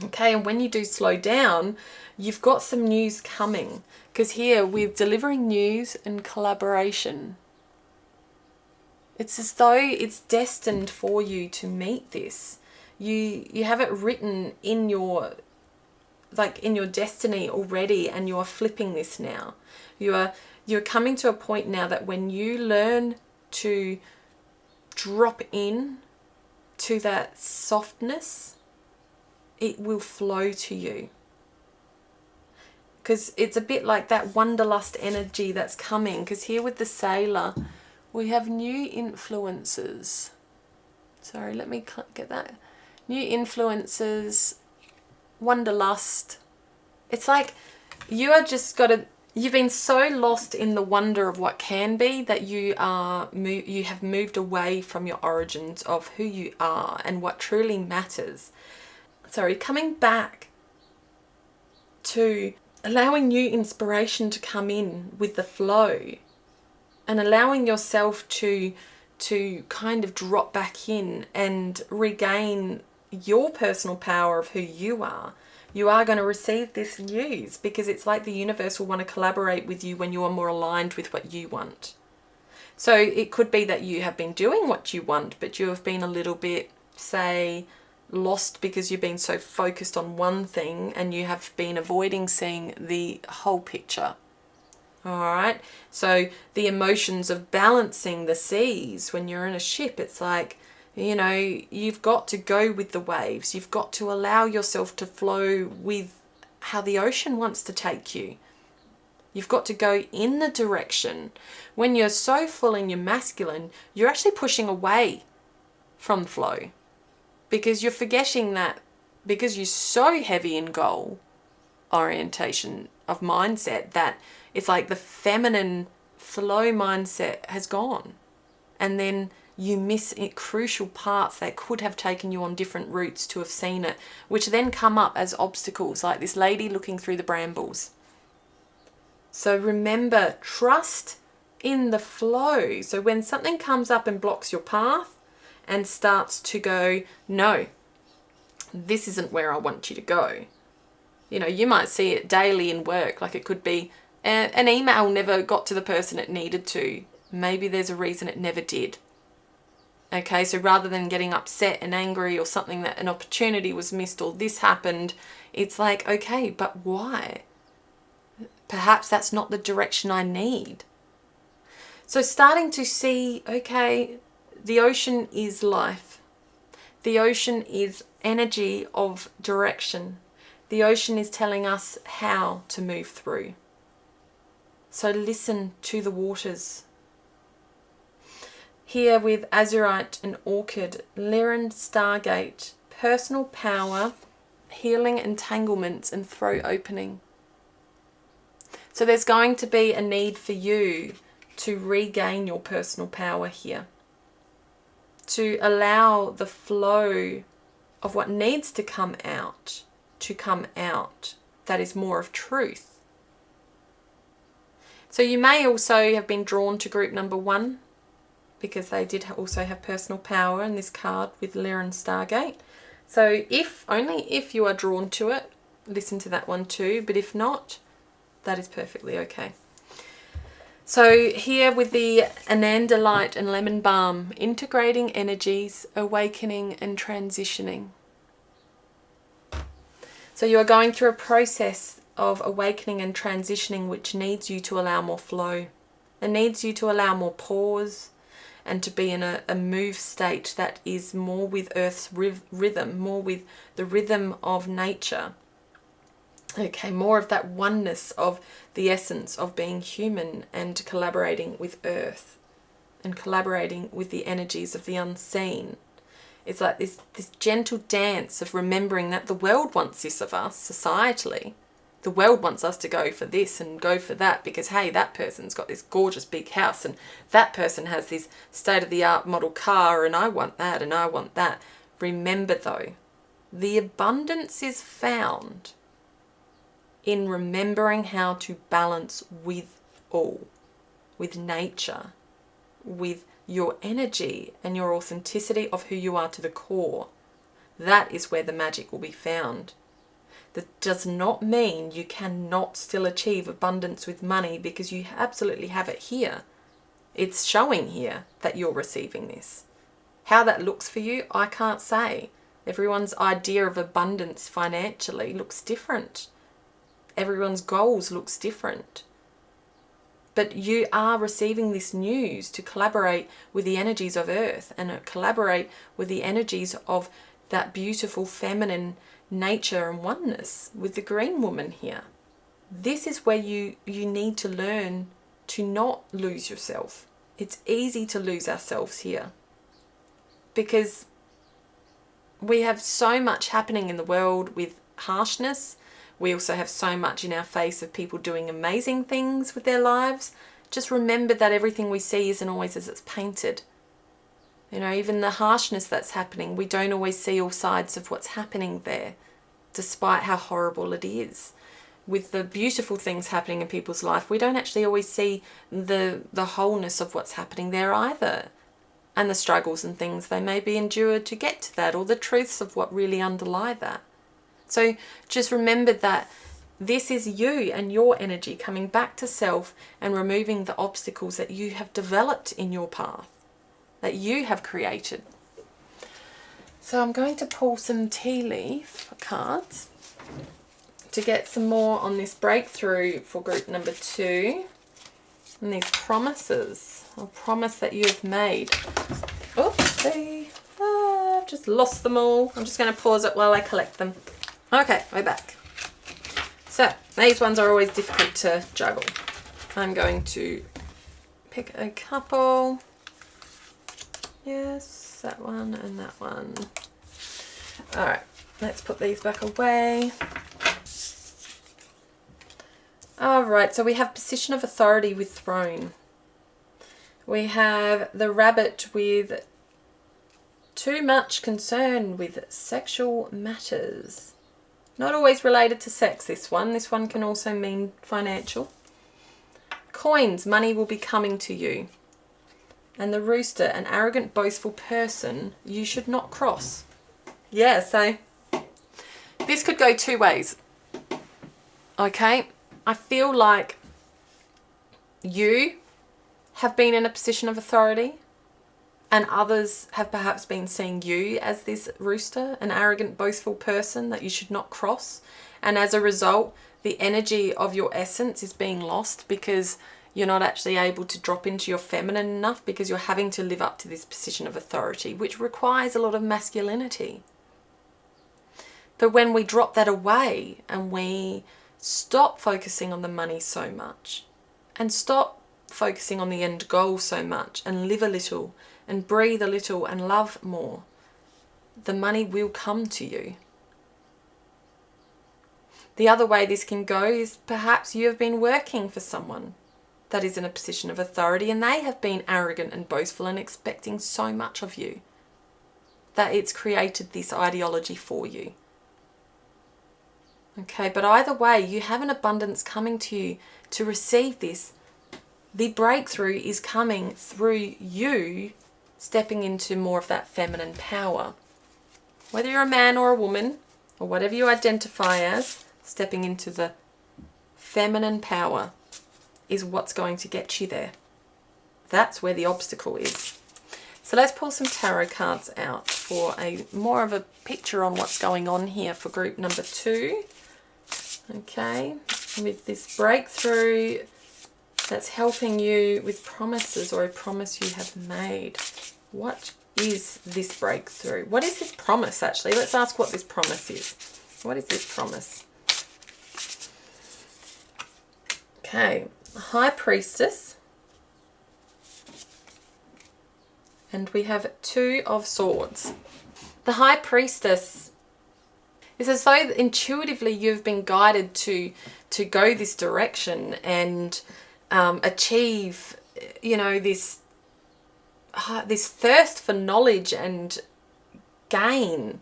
S1: Okay, and when you do slow down, you've got some news coming. Because here we're delivering news and collaboration. It's as though it's destined for you to meet this. You have it written in your destiny already, and you are flipping this now. You're coming to a point now that when you learn to drop in to that softness, it will flow to you. Because it's a bit like that wanderlust energy that's coming. Because here with the sailor, we have new influences. Sorry, let me get that. New influences, wanderlust. It's like you've been so lost in the wonder of what can be that you have moved away from your origins of who you are and what truly matters. Sorry, coming back to allowing new inspiration to come in with the flow and allowing yourself to kind of drop back in and regain your personal power of who you are. You are going to receive this news because it's like the universe will want to collaborate with you when you are more aligned with what you want. So it could be that you have been doing what you want, but you have been a little bit, say, lost because you've been so focused on one thing and you have been avoiding seeing the whole picture. All right. So the emotions of balancing the seas when you're in a ship, it's like, you've got to go with the waves. You've got to allow yourself to flow with how the ocean wants to take you. You've got to go in the direction. When you're so full in your masculine, you're actually pushing away from flow. Because you're forgetting that because you're so heavy in goal orientation of mindset that it's like the feminine flow mindset has gone. And then you miss crucial parts that could have taken you on different routes to have seen it, which then come up as obstacles, like this lady looking through the brambles. So remember, trust in the flow. So when something comes up and blocks your path, and starts to go, no, this isn't where I want you to go. You might see it daily in work, like it could be an email never got to the person it needed to. Maybe there's a reason it never did. Okay, so rather than getting upset and angry or something that an opportunity was missed or this happened, it's like, okay, but why? Perhaps that's not the direction I need. So starting to see, okay, the ocean is life. The ocean is energy of direction. The ocean is telling us how to move through. So listen to the waters. Here with Azurite and Orchid, Lyran Stargate, personal power, healing entanglements and throat opening. So there's going to be a need for you to regain your personal power here, to allow the flow of what needs to come out that is more of truth. So you may also have been drawn to group number 1 because they did also have personal power in this card with Lyran Stargate. So only if you are drawn to it, listen to that one too, but if not, that is perfectly okay. So here with the Ananda Light and Lemon Balm, integrating energies, awakening and transitioning. So you are going through a process of awakening and transitioning which needs you to allow more flow. It needs you to allow more pause and to be in a move state that is more with Earth's rhythm, more with the rhythm of nature. Okay, more of that oneness of the essence of being human and collaborating with Earth and collaborating with the energies of the unseen. It's like this gentle dance of remembering that the world wants this of us, societally. The world wants us to go for this and go for that because, hey, that person's got this gorgeous big house and that person has this state-of-the-art model car and I want that and I want that. Remember, though, the abundance is found in remembering how to balance with all, with nature, with your energy and your authenticity of who you are to the core. That is where the magic will be found. That does not mean you cannot still achieve abundance with money because you absolutely have it here. It's showing here that you're receiving this. How that looks for you, I can't say. Everyone's idea of abundance financially looks different. Everyone's goals looks different. But you are receiving this news to collaborate with the energies of Earth and collaborate with the energies of that beautiful feminine nature and oneness with the green woman here. This is where you need to learn to not lose yourself. It's easy to lose ourselves here because we have so much happening in the world with harshness. We also have so much in our face of people doing amazing things with their lives. Just remember that everything we see isn't always as it's painted. You know, even the harshness that's happening, we don't always see all sides of what's happening there, despite how horrible it is. With the beautiful things happening in people's life, we don't actually always see the wholeness of what's happening there either. And the struggles and things they may be endured to get to that, or the truths of what really underlie that. So just remember that this is you and your energy coming back to self and removing the obstacles that you have developed in your path, that you have created. So I'm going to pull some tea leaf cards to get some more on this breakthrough for group number 2. And these promises, or promise that you have made. Oopsie, I've just lost them all. I'm just going to pause it while I collect them. Okay, we're back. So these ones are always difficult to juggle. I'm going to pick a couple. Yes, that one and that one. All right, let's put these back away. All right, so we have position of authority with throne. We have the rabbit with too much concern with sexual matters. Not always related to sex, this one. This one can also mean financial. Coins, money will be coming to you. And the rooster, an arrogant, boastful person you should not cross. Yeah, so this could go 2 ways. Okay, I feel like you have been in a position of authority and others have perhaps been seeing you as this rooster, an arrogant, boastful person that you should not cross. And as a result, the energy of your essence is being lost because you're not actually able to drop into your feminine enough because you're having to live up to this position of authority, which requires a lot of masculinity. But when we drop that away and we stop focusing on the money so much and stop focusing on the end goal so much and live a little and breathe a little and love more, the money will come to you. The other way this can go is perhaps you have been working for someone that is in a position of authority and they have been arrogant and boastful and expecting so much of you that it's created this ideology for you. Okay, but either way, you have an abundance coming to you to receive this. The breakthrough is coming through you stepping into more of that feminine power. Whether you're a man or a woman, or whatever you identify as, stepping into the feminine power is what's going to get you there. That's where the obstacle is. So let's pull some tarot cards out for a more of a picture on what's going on here for group number 2. Okay, with this breakthrough that's helping you with promises or a promise you have made. What is this breakthrough? What is this promise actually? Let's ask what this promise is. What is this promise? Okay, High Priestess. And we have 2 of Swords. The High Priestess is as though intuitively you've been guided to go this direction and achieve, you know, this thirst for knowledge and gain,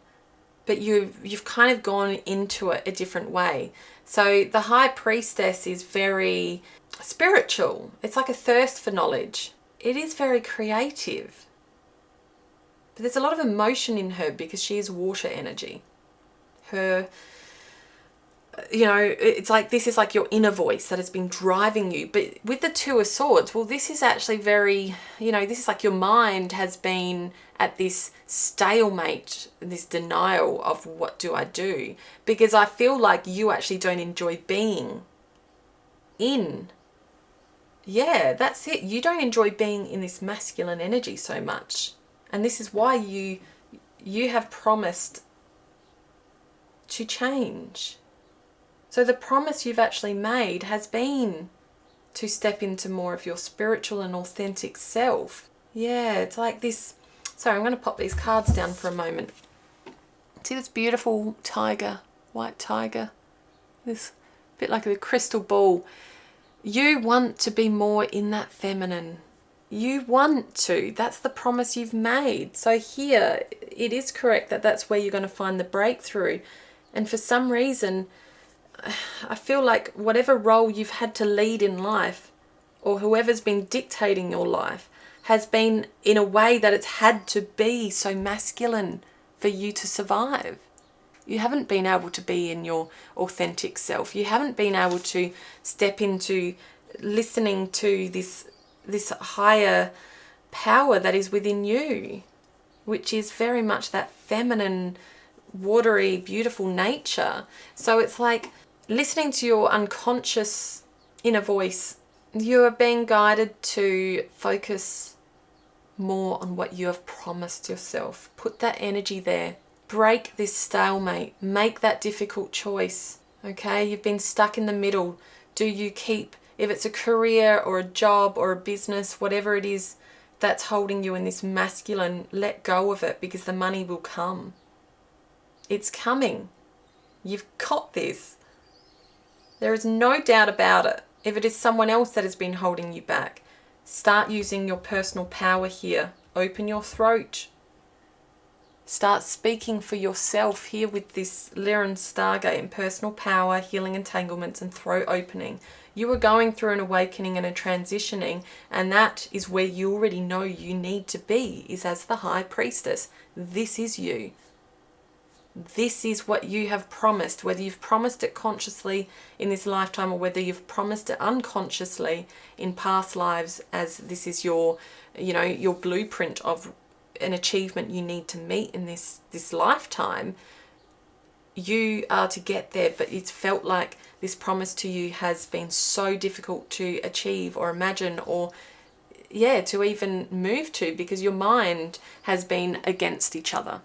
S1: but you've kind of gone into it a different way. So the High Priestess is very spiritual. It's like a thirst for knowledge. It is very creative. But there's a lot of emotion in her because she is water energy. Her, you know, it's like this is like your inner voice that has been driving you. But with the 2 of Swords, well, this is actually very, you know, this is like your mind has been at this stalemate, this denial of what do I do? Because I feel like you actually don't enjoy being in. Yeah, that's it. You don't enjoy being in this masculine energy so much. And this is why you have promised to change. So the promise you've actually made has been to step into more of your spiritual and authentic self. Yeah, it's like this. Sorry, I'm going to pop these cards down for a moment. See this beautiful tiger, white tiger? This bit like a crystal ball. You want to be more in that feminine. You want to. That's the promise you've made. So here, it is correct that that's where you're going to find the breakthrough. And for some reason, I feel like whatever role you've had to lead in life, or whoever's been dictating your life, has been in a way that it's had to be so masculine for you to survive. You haven't been able to be in your authentic self. You haven't been able to step into listening to this higher power that is within you, which is very much that feminine, watery, beautiful nature. So it's like listening to your unconscious inner voice. You are being guided to focus more on what you have promised yourself. Put that energy there. Break this stalemate. Make that difficult choice. Okay, you've been stuck in the middle. Do you keep, if it's a career or a job or a business, whatever it is that's holding you in this masculine, let go of it because the money will come. It's coming. You've got this. There is no doubt about it. If it is someone else that has been holding you back, start using your personal power here. Open your throat. Start speaking for yourself here with this Lyran Stargate and personal power, healing entanglements and throat opening. You are going through an awakening and a transitioning, and that is where you already know you need to be, is as the High Priestess. This is you. This is what you have promised, whether you've promised it consciously in this lifetime or whether you've promised it unconsciously in past lives, as this is your, you know, your blueprint of an achievement you need to meet in this lifetime. You are to get there, but it's felt like this promise to you has been so difficult to achieve or imagine or, yeah, to even move to, because your mind has been against each other.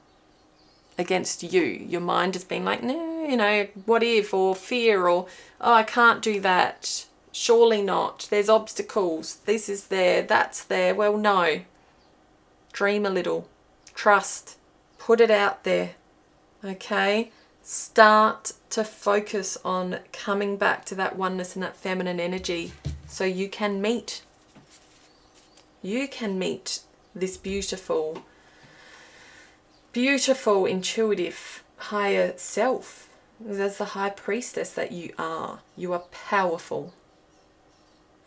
S1: Against you. Your mind has been like, no, you know, what if, or fear, or, oh, I can't do that. Surely not. There's obstacles. This is there. That's there. Well, no. Dream a little. Trust. Put it out there. Okay? Start to focus on coming back to that oneness and that feminine energy so you can meet this beautiful, beautiful, intuitive higher self. As the high priestess that you are powerful.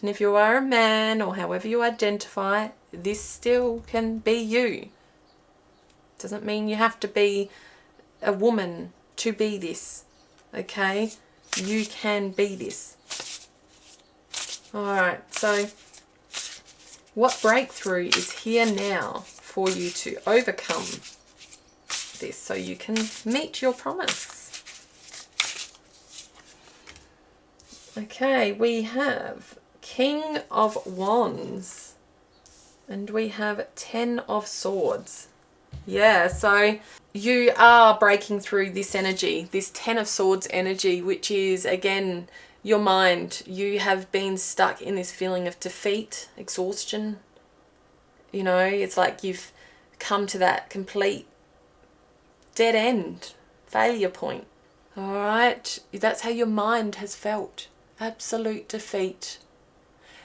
S1: And if you are a man or however you identify, this still can be you. Doesn't mean you have to be a woman to be this, okay? You can be this. Alright, so what breakthrough is here now for you to overcome this so you can meet your promise? Okay, we have King of Wands and we have 10 of Swords. Yeah, so you are breaking through this energy, this 10 of Swords energy, which is, again, your mind. You have been stuck in this feeling of defeat, exhaustion. You know, it's like you've come to that complete dead end, failure point. All right, that's how your mind has felt. Absolute defeat.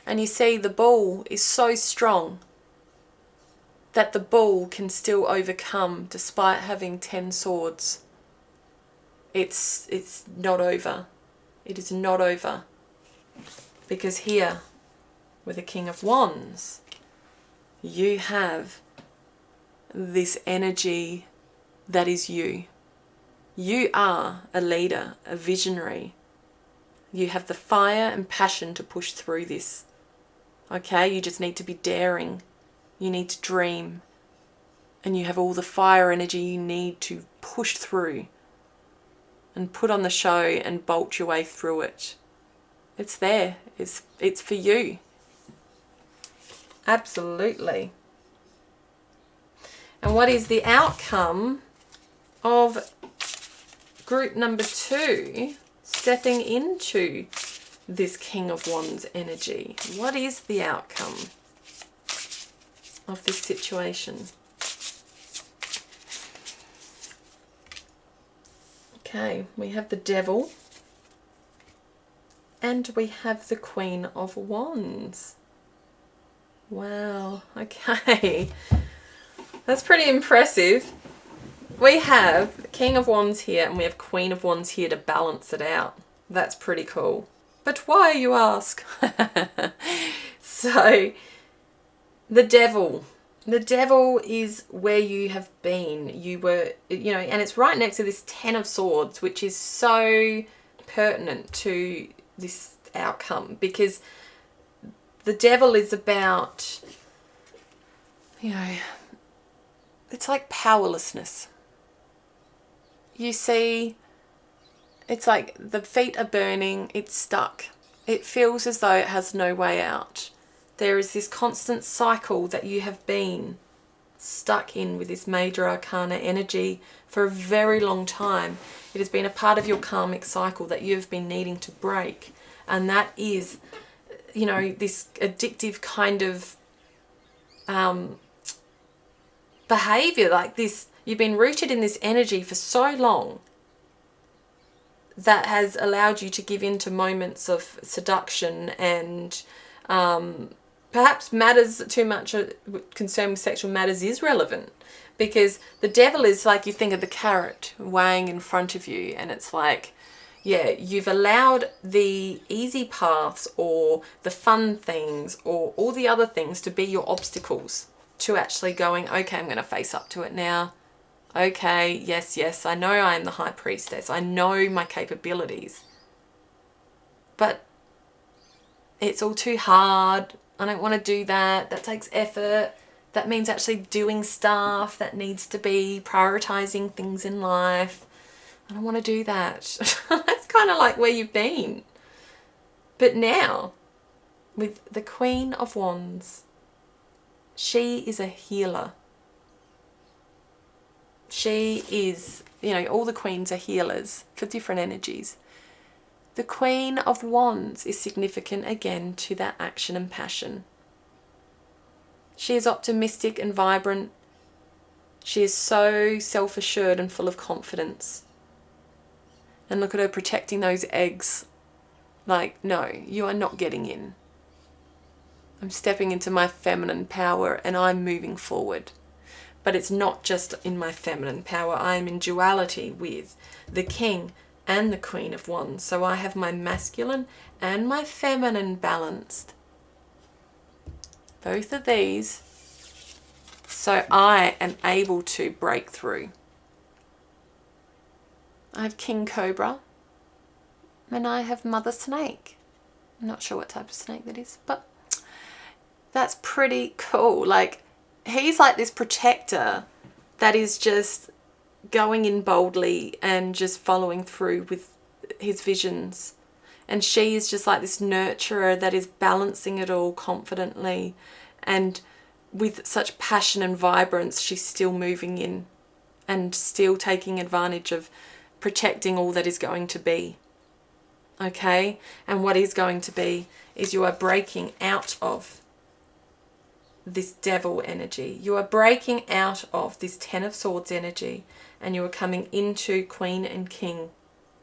S1: And you see the bull is so strong that the bull can still overcome despite having 10 swords. It's not over. It is not over. Because here, with the King of Wands, you have this energy that is you. You are a leader, a visionary. You have the fire and passion to push through this. Okay, you just need to be daring. You need to dream. And you have all the fire energy you need to push through and put on the show and bolt your way through it. It's there. It's for you. Absolutely. And what is the outcome of group number 2 stepping into this King of Wands energy? What is the outcome of this situation? Okay, we have the Devil and we have the Queen of Wands. Wow, okay. That's pretty impressive. We have King of Wands here and we have Queen of Wands here to balance it out. That's pretty cool. But why, you ask? So, the Devil. The Devil is where you have been. You were, you know, and it's right next to this 10 of Swords, which is so pertinent to this outcome because the Devil is about, you know, it's like powerlessness. You see, it's like the feet are burning, it's stuck. It feels as though it has no way out. There is this constant cycle that you have been stuck in with this major arcana energy for a very long time. It has been a part of your karmic cycle that you've been needing to break. And that is, you know, this addictive kind of behavior like this. You've been rooted in this energy for so long that has allowed you to give in to moments of seduction and perhaps matters too much concerned with sexual matters is relevant, because the Devil is like, you think of the carrot weighing in front of you and it's like, yeah, you've allowed the easy paths or the fun things or all the other things to be your obstacles to actually going, okay, I'm going to face up to it now. Okay, yes, I know I am the High Priestess. I know my capabilities. But it's all too hard. I don't want to do that. That takes effort. That means actually doing stuff that needs to be prioritizing things in life. I don't want to do that. That's kind of like where you've been. But now, with the Queen of Wands, she is a healer. She is, you know, all the queens are healers for different energies. The Queen of Wands is significant again to that action and passion. She is optimistic and vibrant. She is so self-assured and full of confidence. And look at her protecting those eggs. Like, no, you are not getting in. I'm stepping into my feminine power and I'm moving forward. But it's not just in my feminine power. I am in duality with the King and the Queen of Wands. So I have my masculine and my feminine balanced. Both of these. So I am able to break through. I have King Cobra. And I have Mother Snake. I'm not sure what type of snake that is. But that's pretty cool. Like, he's like this protector that is just going in boldly and just following through with his visions. And she is just like this nurturer that is balancing it all confidently. And with such passion and vibrance, she's still moving in and still taking advantage of protecting all that is going to be. Okay? And what is going to be is you are breaking out of this devil energy. You are breaking out of this Ten of Swords energy and you are coming into Queen and King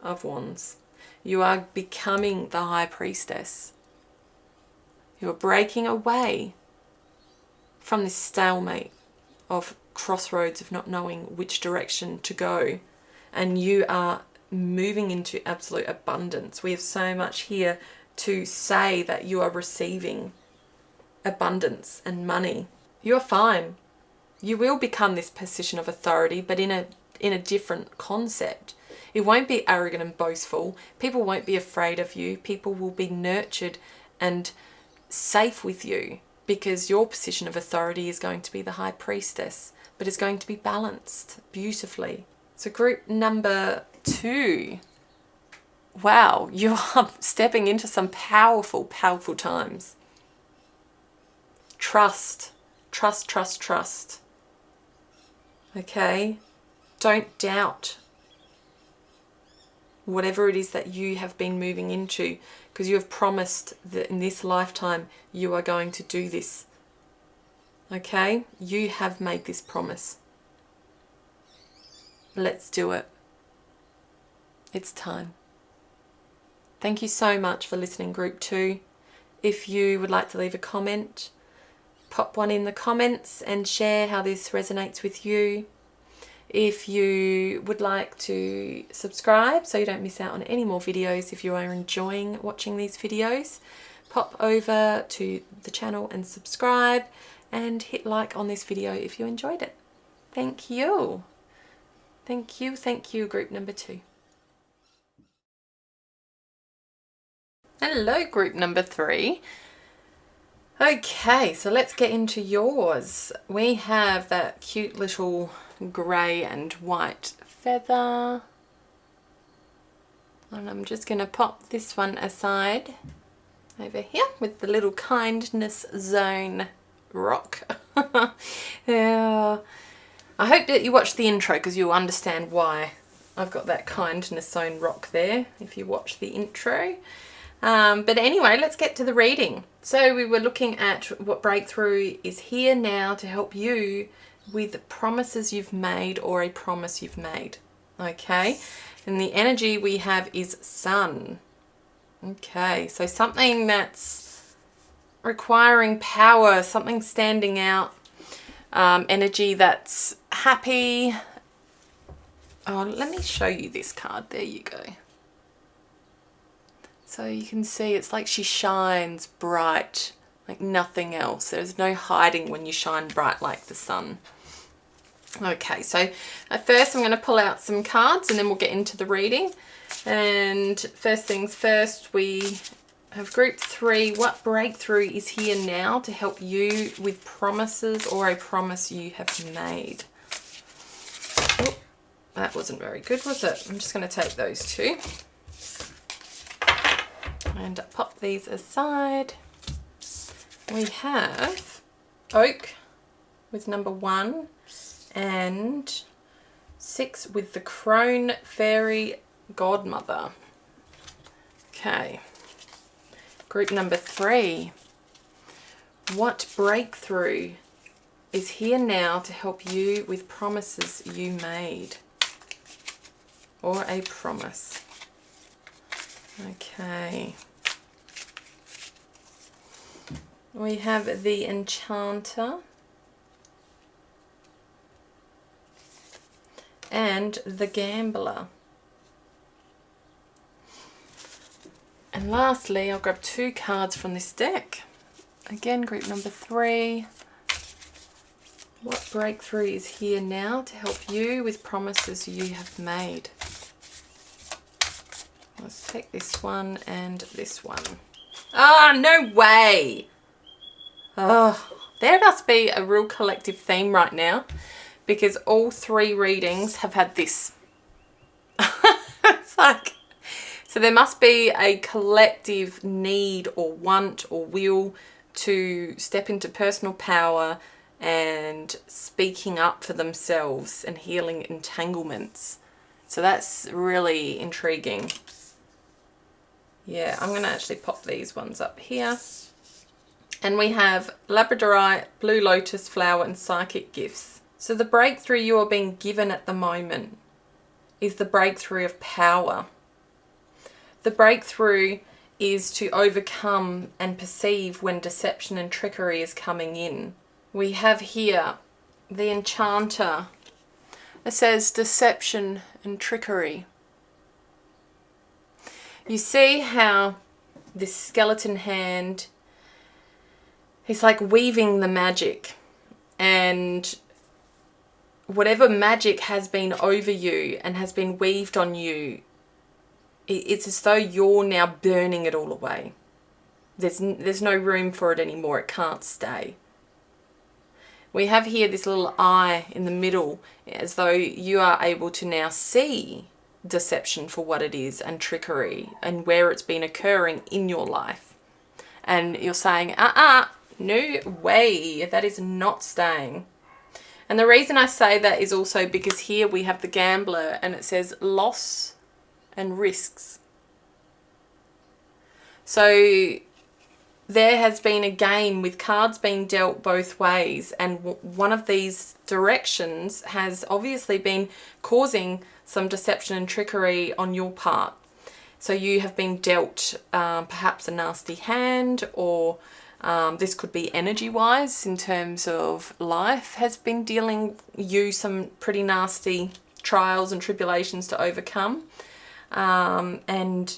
S1: of Wands. You are becoming the High Priestess. You are breaking away from this stalemate of crossroads of not knowing which direction to go. And you are moving into absolute abundance. We have so much here to say that you are receiving abundance and money. You're fine. You will become this position of authority, but in a different concept. It won't be arrogant and boastful. People won't be afraid of you. People will be nurtured and safe with you because your position of authority is going to be the High Priestess, but it's going to be balanced beautifully. So group number 2. Wow, you are stepping into some powerful, powerful times. Trust, trust, trust, trust. Okay? Don't doubt whatever it is that you have been moving into, because you have promised that in this lifetime you are going to do this. Okay? You have made this promise. Let's do it. It's time. Thank you so much for listening, group 2. If you would like to leave a comment, pop one in the comments and share how this resonates with you. If you would like to subscribe so you don't miss out on any more videos, if you are enjoying watching these videos, pop over to the channel and subscribe and hit like on this video if you enjoyed it. Thank you. Thank you, thank you, group number 2. Hello, group number 3. Okay, so let's get into yours. We have that cute little grey and white feather. And I'm just going to pop this one aside over here with the little kindness zone rock. Yeah. I hope that you watch the intro because you'll understand why I've got that kindness zone rock there if you watch the intro. But anyway, let's get to the reading. So we were looking at what breakthrough is here now to help you with promises you've made or a promise you've made. Okay, and the energy we have is Sun. Okay, so something that's requiring power, something standing out, energy that's happy. Oh, let me show you this card. There you go. So you can see it's like she shines bright like nothing else. There's no hiding when you shine bright like the sun. Okay, so at first I'm going to pull out some cards and then we'll get into the reading. And first things first, we have group 3. What breakthrough is here now to help you with promises or a promise you have made? Oh, that wasn't very good, was it? I'm just going to take those 2. And pop these aside. We have Oak with number 1 and 6 with the Crone Fairy Godmother. Okay. Group number 3. What breakthrough is here now to help you with promises you made? Or a promise. Okay. We have the Enchanter and the Gambler. And lastly, I'll grab 2 cards from this deck. Again, group number 3. What breakthrough is here now to help you with promises you have made? Let's take this one and this one. Ah, no way! Oh, there must be a real collective theme right now, because all 3 readings have had this. It's like, so there must be a collective need or want or will to step into personal power and speaking up for themselves and healing entanglements. So that's really intriguing. Yeah, I'm going to actually pop these ones up here. And we have Labradorite, Blue Lotus Flower and Psychic Gifts. So the breakthrough you are being given at the moment is the breakthrough of power. The breakthrough is to overcome and perceive when deception and trickery is coming in. We have here the Enchanter. It says deception and trickery. You see how this skeleton hand, he's like weaving the magic, and whatever magic has been over you and has been weaved on you, it's as though you're now burning it all away. There's no room for it anymore. It can't stay. We have here this little eye in the middle, as though you are able to now see deception for what it is and trickery and where it's been occurring in your life. And you're saying, no way, that is not staying. And the reason I say that is also because here we have the Gambler and it says loss and risks. So there has been a game with cards being dealt both ways, and one of these directions has obviously been causing some deception and trickery on your part. So you have been dealt perhaps a nasty hand, or this could be energy wise in terms of life has been dealing you some pretty nasty trials and tribulations to overcome. And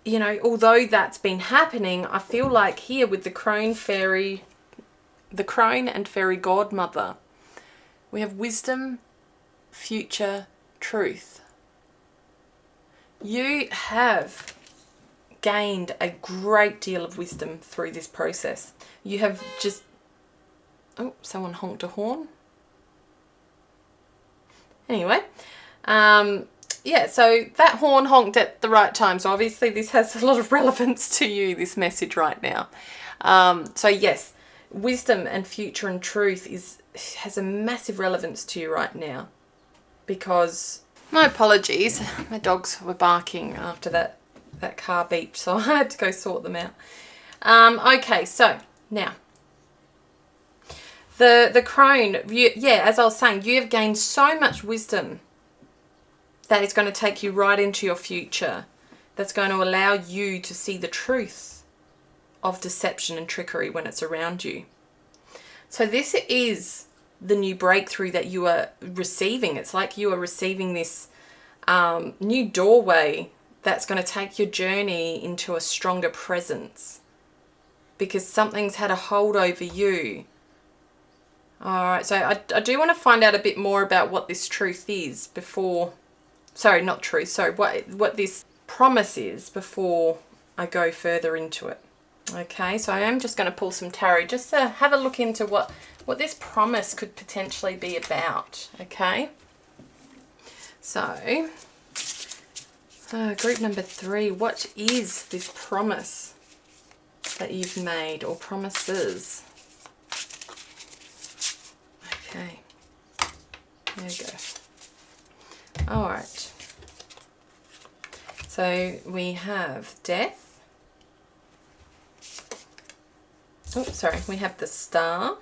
S1: you know, although that's been happening, I feel like here with the crone and fairy godmother, we have wisdom, future, truth. You have gained a great deal of wisdom through this process. You have just, oh, someone honked a horn. Anyway, yeah, so that horn honked at the right time. So obviously this has a lot of relevance to you, this message right now. So yes, wisdom and future and truth has a massive relevance to you right now. Because, my apologies, my dogs were barking after that car beeped, so I had to go sort them out. Okay, so now, the crone, yeah, as I was saying, you have gained so much wisdom that is going to take you right into your future. That's going to allow you to see the truth of deception and trickery when it's around you. So this is the new breakthrough that you are receiving. It's like you are receiving this new doorway that's going to take your journey into a stronger presence, because something's had a hold over you. Alright, so I do want to find out a bit more about what this truth is before... Sorry, not truth. Sorry, what this promise is before I go further into it. Okay, so I am just going to pull some tarot just to have a look into what this promise could potentially be about. Okay, so group number 3. What is this promise that you've made, or promises? Okay, there you go. All right, so we have death. Oh, sorry, we have the Star.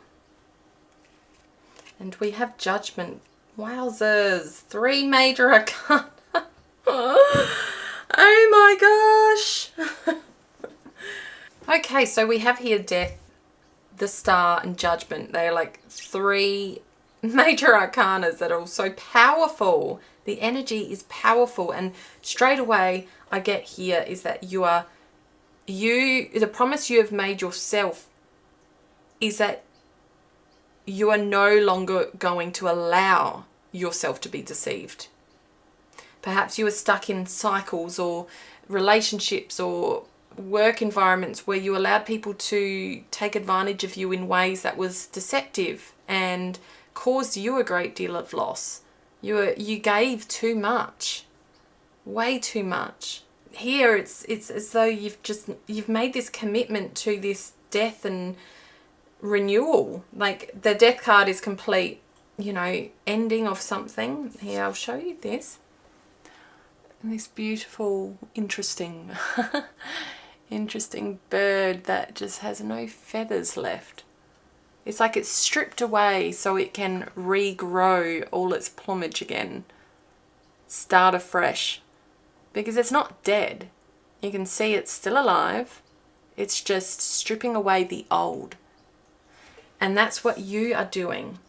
S1: And we have Judgment. Wowzers, 3 major arcana. Oh my gosh. Okay, so we have here death, the star, and judgment. They're like 3 major arcanas that are so powerful. The energy is powerful, and straight away I get here is that the promise you have made yourself is that you are no longer going to allow yourself to be deceived. Perhaps you are stuck in cycles or relationships or work environments where you allowed people to take advantage of you in ways that was deceptive and caused you a great deal of loss. You gave too much, way too much. Here it's as though you've made this commitment to this death and renewal. Like the death card is complete, ending of something. Here, I'll show you this. And this beautiful, interesting bird that just has no feathers left. It's like it's stripped away so it can regrow all its plumage again. Start afresh. Because it's not dead. You can see it's still alive. It's just stripping away the old. And that's what you are doing.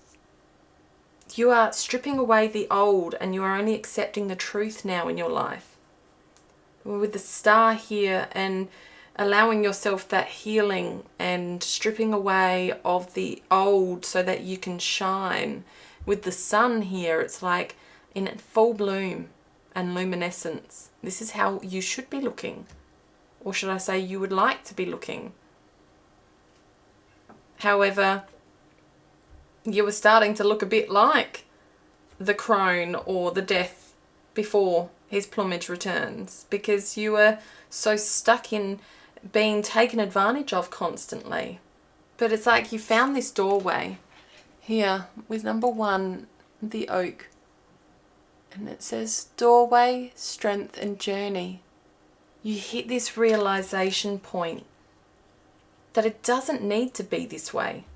S1: You are stripping away the old, and you are only accepting the truth now in your life. With the star here, and allowing yourself that healing and stripping away of the old so that you can shine. With the sun here, it's like in full bloom and luminescence. This is how you should be looking. Or should I say you would like to be looking. However, you were starting to look a bit like the crone or the death before his plumage returns, because you were so stuck in being taken advantage of constantly. But it's like you found this doorway here with number 1, the oak. And it says doorway, strength and journey. You hit this realization point that it doesn't need to be this way.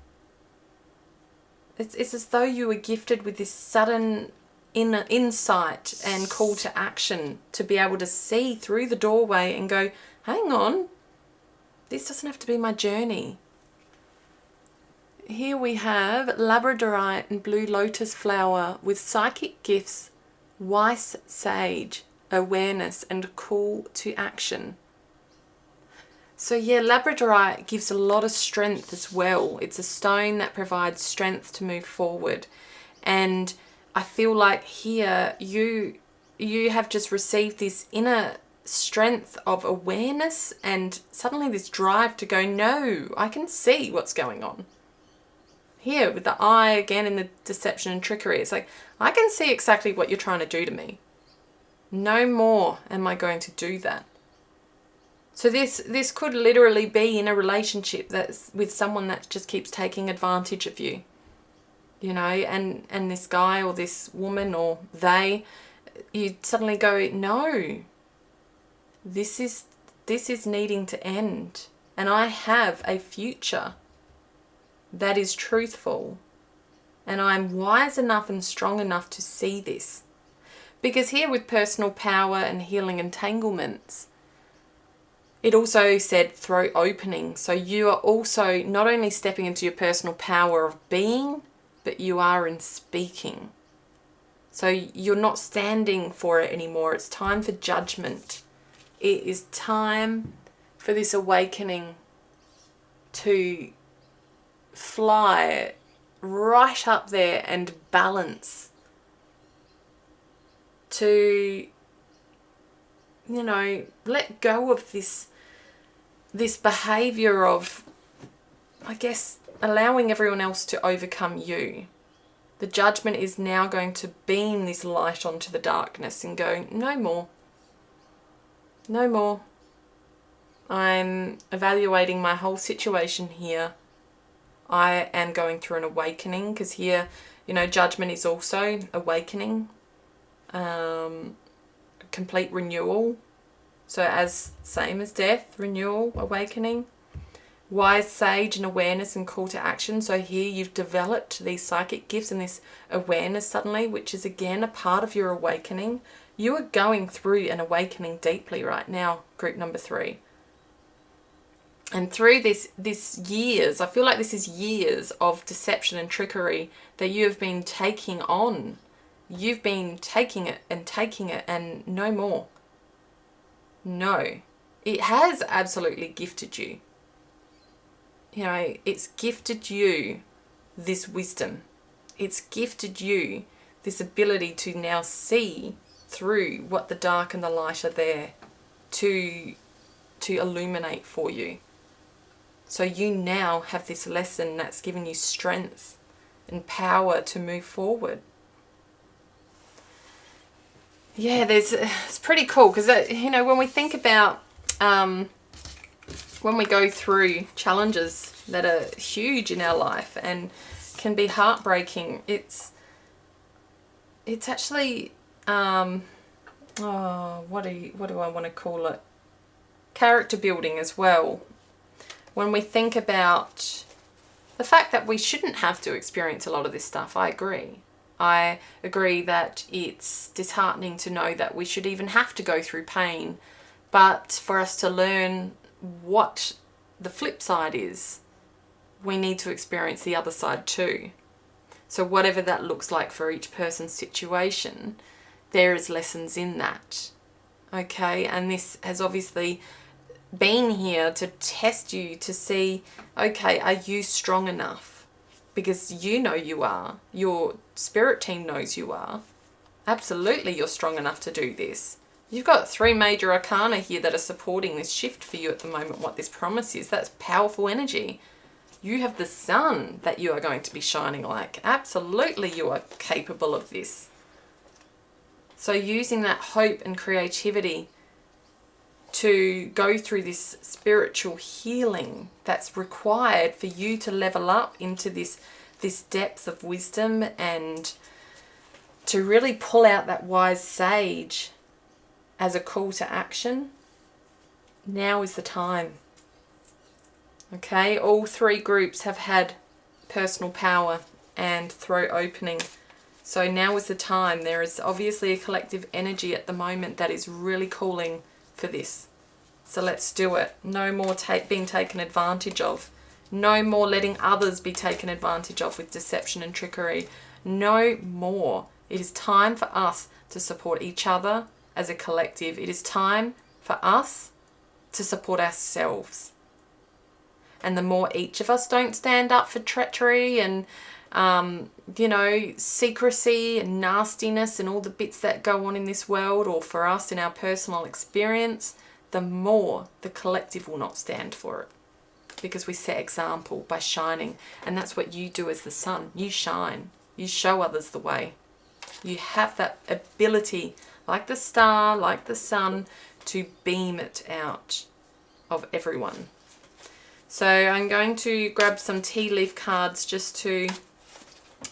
S1: It's as though you were gifted with this sudden insight and call to action to be able to see through the doorway and go, hang on, this doesn't have to be my journey. Here we have labradorite and blue lotus flower with psychic gifts, wise sage, awareness and call to action. So yeah, labradorite gives a lot of strength as well. It's a stone that provides strength to move forward. And I feel like here you have just received this inner strength of awareness and suddenly this drive to go, no, I can see what's going on. Here with the eye again in the deception and trickery, it's like, I can see exactly what you're trying to do to me. No more am I going to do that. So this could literally be in a relationship that's with someone that just keeps taking advantage of you. And this guy or this woman or they, you suddenly go, no, this is needing to end. And I have a future that is truthful. And I'm wise enough and strong enough to see this. Because here with personal power and healing entanglements, it also said throat opening. So you are also not only stepping into your personal power of being, but you are in speaking. So you're not standing for it anymore. It's time for judgment. It is time for this awakening to fly right up there and balance. To, let go of this behavior of, I guess, allowing everyone else to overcome you. The judgment is now going to beam this light onto the darkness and go, no more. No more. I'm evaluating my whole situation here. I am going through an awakening, because here, judgment is also awakening. Complete renewal. So same as death, renewal, awakening. Wise sage and awareness and call to action. So here you've developed these psychic gifts and this awareness suddenly, which is again a part of your awakening. You are going through an awakening deeply right now, group number 3. And through this years, I feel like this is years of deception and trickery that you have been taking on. You've been taking it and no more. No. It has absolutely gifted you. You know, it's gifted you this wisdom. It's gifted you this ability to now see through what the dark and the light are there to illuminate for you. So you now have this lesson that's given you strength and power to move forward. Yeah, it's pretty cool because, you know, when we think about when we go through challenges that are huge in our life and can be heartbreaking, it's actually what do I want to call it? Character building as well. When we think about the fact that we shouldn't have to experience a lot of this stuff, I agree. I agree that it's disheartening to know that we should even have to go through pain, but for us to learn what the flip side is, we need to experience the other side too. So whatever that looks like for each person's situation, there is lessons in that. Okay, and this has obviously been here to test you to see, okay, are you strong enough? Because you know you are. Your spirit team knows you are. Absolutely, you're strong enough to do this. You've got 3 major arcana here that are supporting this shift for you at the moment, what this promise is. That's powerful energy. You have the sun that you are going to be shining like. Absolutely, you are capable of this. So using that hope and creativity to go through this spiritual healing that's required for you to level up into this depth of wisdom and to really pull out that wise sage as a call to action. Now is the time. Okay, all 3 groups have had personal power and throat opening. So now is the time. There is obviously a collective energy at the moment that is really calling for this. So let's do it. No more being taken advantage of. No more letting others be taken advantage of with deception and trickery. No more. It is time for us to support each other as a collective. It is time for us to support ourselves. And the more each of us don't stand up for treachery and, you know, secrecy and nastiness and all the bits that go on in this world, or for us in our personal experience, the more the collective will not stand for it. Because we set example by shining. And that's what you do as the sun. You shine. You show others the way. You have that ability, like the star, like the sun, to beam it out of everyone. So I'm going to grab some tea leaf cards just to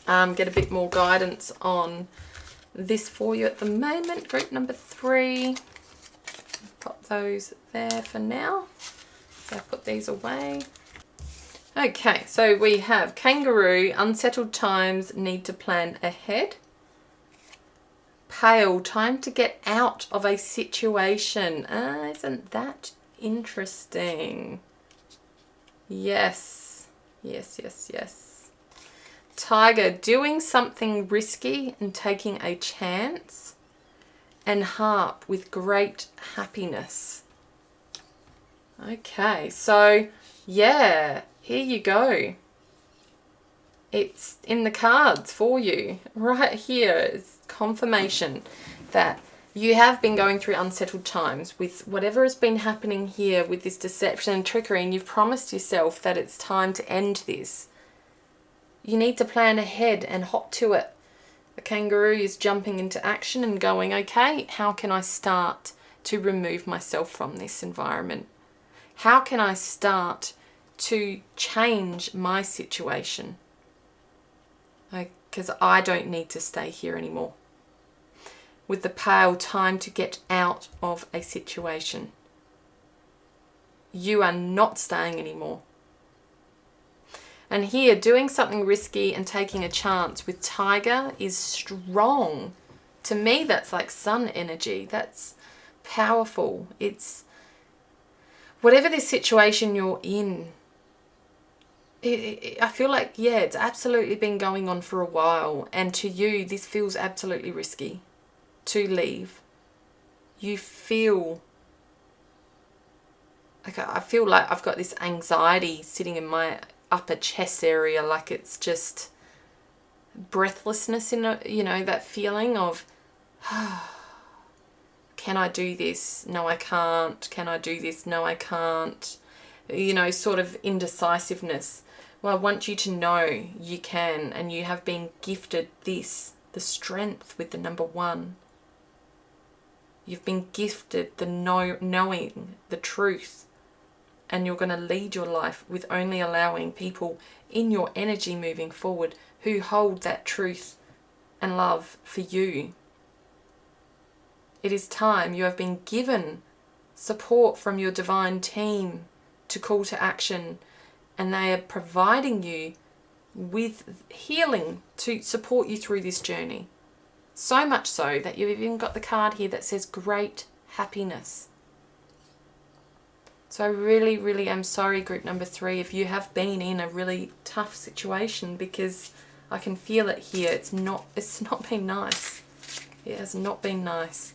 S1: get a bit more guidance on this for you at the moment. Group number 3. Pop those there for now. So I'll put these away. Okay, so we have kangaroo, unsettled times, need to plan ahead. Pale, time to get out of a situation. Isn't that interesting? Yes, yes, yes, yes. Tiger, doing something risky and taking a chance. And harp, with great happiness. Okay, so yeah, here you go. It's in the cards for you. Right here is confirmation that you have been going through unsettled times with whatever has been happening here with this deception and trickery, and you've promised yourself that it's time to end this. You need to plan ahead and hop to it. The kangaroo is jumping into action and going, okay, how can I start to remove myself from this environment? How can I start to change my situation? Because I don't need to stay here anymore. With the pale, time to get out of a situation. You are not staying anymore. And here, doing something risky and taking a chance with tiger is strong To me, that's like sun energy. That's powerful. It's whatever this situation you're in. I feel like, yeah, it's absolutely been going on for a while. And to you, this feels absolutely risky to leave. You feel like, I feel like I've got this anxiety sitting in my upper chest area, like it's just breathlessness in a, you know, that feeling of, can I do this? No, I can't. Can I do this? No, I can't. You know, sort of indecisiveness. Well, I want you to know you can, and you have been gifted this, the strength with the number 1. You've been gifted the knowing the truth, and you're going to lead your life with only allowing people in your energy moving forward who hold that truth and love for you. It is time. You have been given support from your divine team to call to action, and they are providing you with healing to support you through this journey. So much so that you've even got the card here that says great happiness. So I really, really am sorry, group number 3, if you have been in a really tough situation, because I can feel it here. It's not been nice. It has not been nice.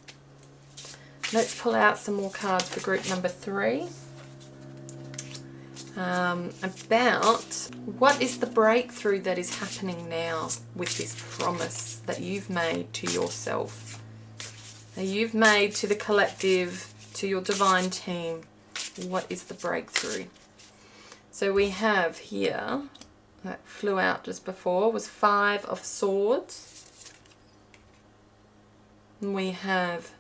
S1: Let's pull out some more cards for group number 3. About what is the breakthrough that is happening now with this promise that you've made to yourself, that you've made to the collective, to your divine team. What is the breakthrough? So we have here, that flew out just before, was 5 of Swords. And we have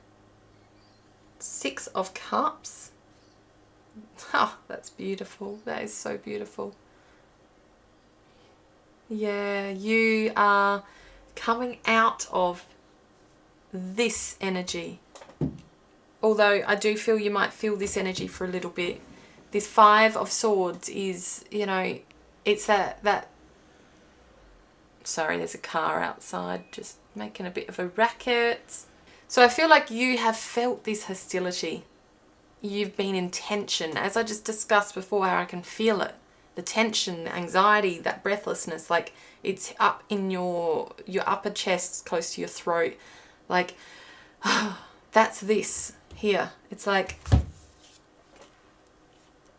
S1: 6 of Cups. Oh, that's beautiful. That is so beautiful. Yeah, you are coming out of this energy. Although I do feel you might feel this energy for a little bit. This 5 of Swords is, you know, it's that sorry, there's a car outside just making a bit of a racket. So I feel like you have felt this hostility. You've been in tension, as I just discussed before, how I can feel it. The tension, the anxiety, that breathlessness, like it's up in your upper chest, close to your throat. Like, that's this here. It's like,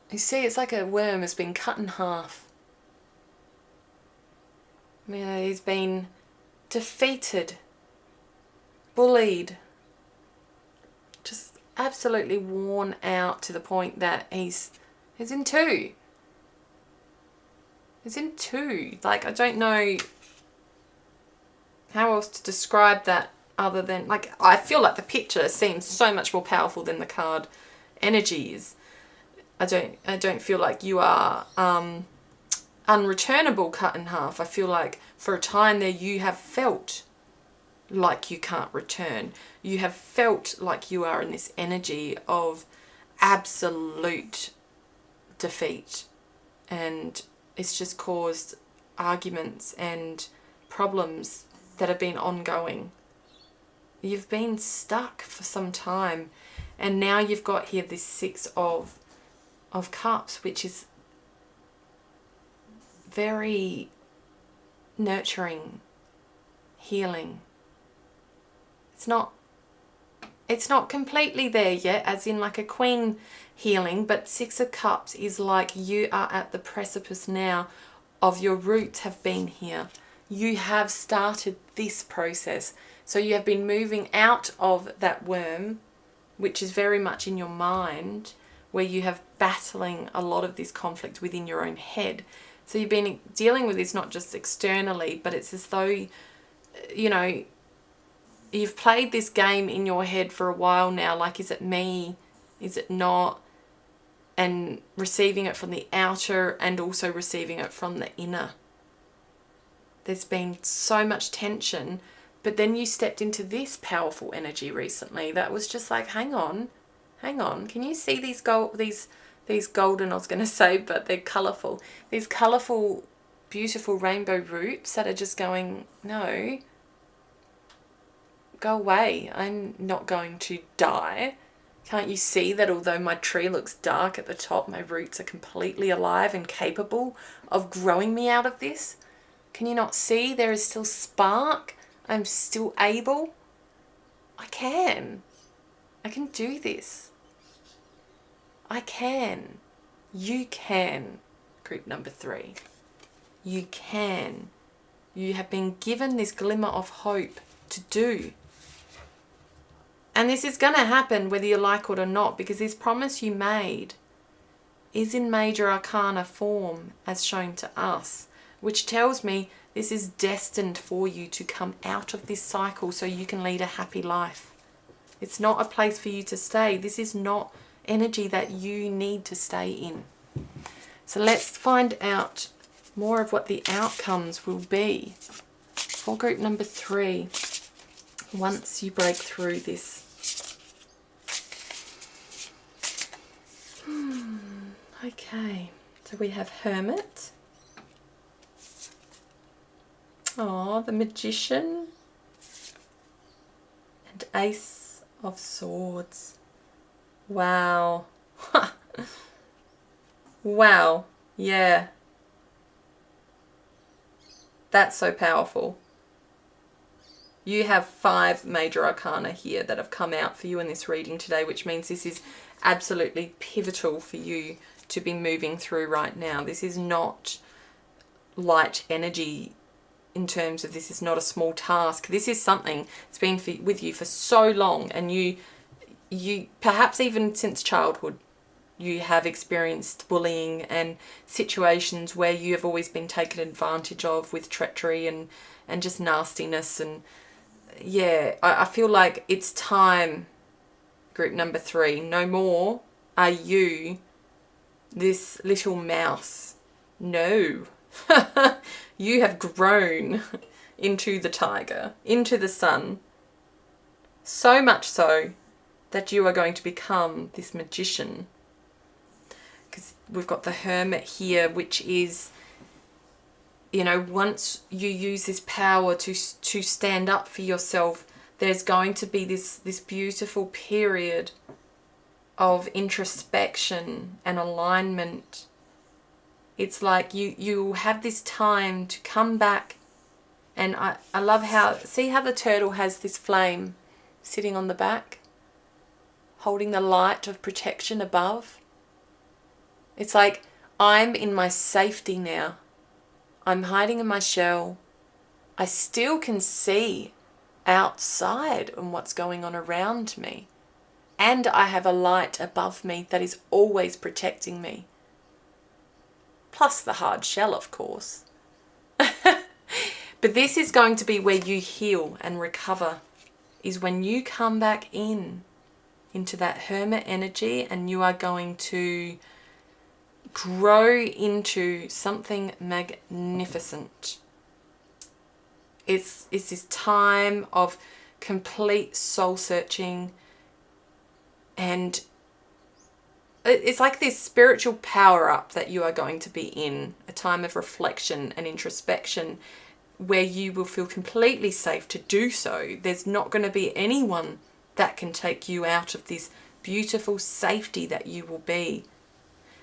S1: you see, it's like a worm has been cut in half. I mean, he's been defeated, bullied, just absolutely worn out to the point that he's in 2. He's in 2. Like, I don't know how else to describe that other than, like, I feel like the picture seems so much more powerful than the card energy is. I don't feel like you are unreturnable, cut in half. I feel like for a time there you have felt like you can't return. You have felt like you are in this energy of absolute defeat, and it's just caused arguments and problems that have been ongoing. You've been stuck for some time, and now you've got here this 6 of Cups, which is very nurturing, healing. It's not completely there yet, as in like a queen healing, but 6 of Cups is like you are at the precipice now of your roots have been here. You have started this process. So you have been moving out of that worm, which is very much in your mind, where you have battling a lot of this conflict within your own head. So you've been dealing with this not just externally, but it's as though, you know, you've played this game in your head for a while now, like, is it me? Is it not? And receiving it from the outer and also receiving it from the inner. There's been so much tension, but then you stepped into this powerful energy recently that was just like, hang on. Can you see these golden, I was going to say, but they're colourful. These colourful, beautiful rainbow roots that are just going, no. go away. I'm not going to die. Can't you see that although my tree looks dark at the top, my roots are completely alive and capable of growing me out of this? Can you not see there is still spark? I'm still able. I can do this. I can. You can. Group number 3. You can. You have been given this glimmer of hope to do. And this is going to happen whether you like it or not, because this promise you made is in major arcana form as shown to us, which tells me this is destined for you to come out of this cycle so you can lead a happy life. It's not a place for you to stay. This is not energy that you need to stay in. So let's find out more of what the outcomes will be for group number 3 once you break through this. Okay, so we have Hermit. Oh, the Magician. And Ace of Swords. Wow. Wow. Yeah. That's so powerful. You have 5 major arcana here that have come out for you in this reading today, which means this is absolutely pivotal for you to be moving through right now. This is not light energy in terms of this is not a small task. This is something that's been with you for so long, and you perhaps even since childhood, you have experienced bullying and situations where you have always been taken advantage of with treachery and just nastiness. And yeah, I feel like it's time, group number 3. No more are you this little mouse. No. You have grown into the tiger, into the sun. So much so that you are going to become this magician. Because we've got the Hermit here, which is, you know, once you use this power to stand up for yourself, there's going to be this beautiful period of introspection and alignment. It's like you have this time to come back. And I love how, see how the turtle has this flame sitting on the back, holding the light of protection above. It's like, I'm in my safety now. I'm hiding in my shell. I still can see outside and what's going on around me. And I have a light above me that is always protecting me. Plus the hard shell, of course. But this is going to be where you heal and recover, is when you come back into that Hermit energy, and you are going to grow into something magnificent. It's this time of complete soul searching, and it's like this spiritual power up that you are going to be in, a time of reflection and introspection where you will feel completely safe to do so. There's not going to be anyone that can take you out of this beautiful safety that you will be.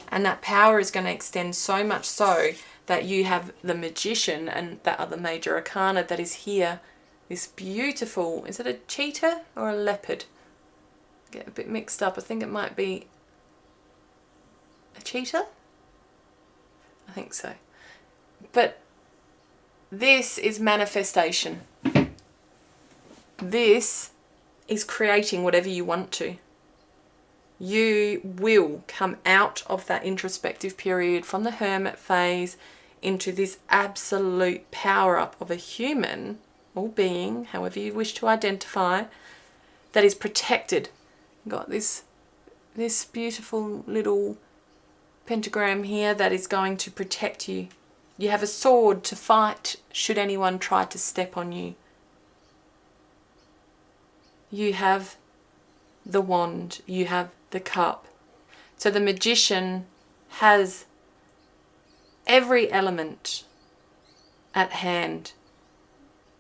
S1: And that power is going to extend so much so that you have the Magician and that other major arcana that is here. This beautiful, is it a cheetah or a leopard? I get a bit mixed up. I think it might be a cheetah? I think so. But this is manifestation. This is creating whatever you want to. You will come out of that introspective period from the Hermit phase into this absolute power up of a human or being, however you wish to identify, that is protected. You've got this beautiful little pentagram here that is going to protect you. You have a sword to fight should anyone try to step on you. You have the wand, you have the cup. So the Magician has every element at hand.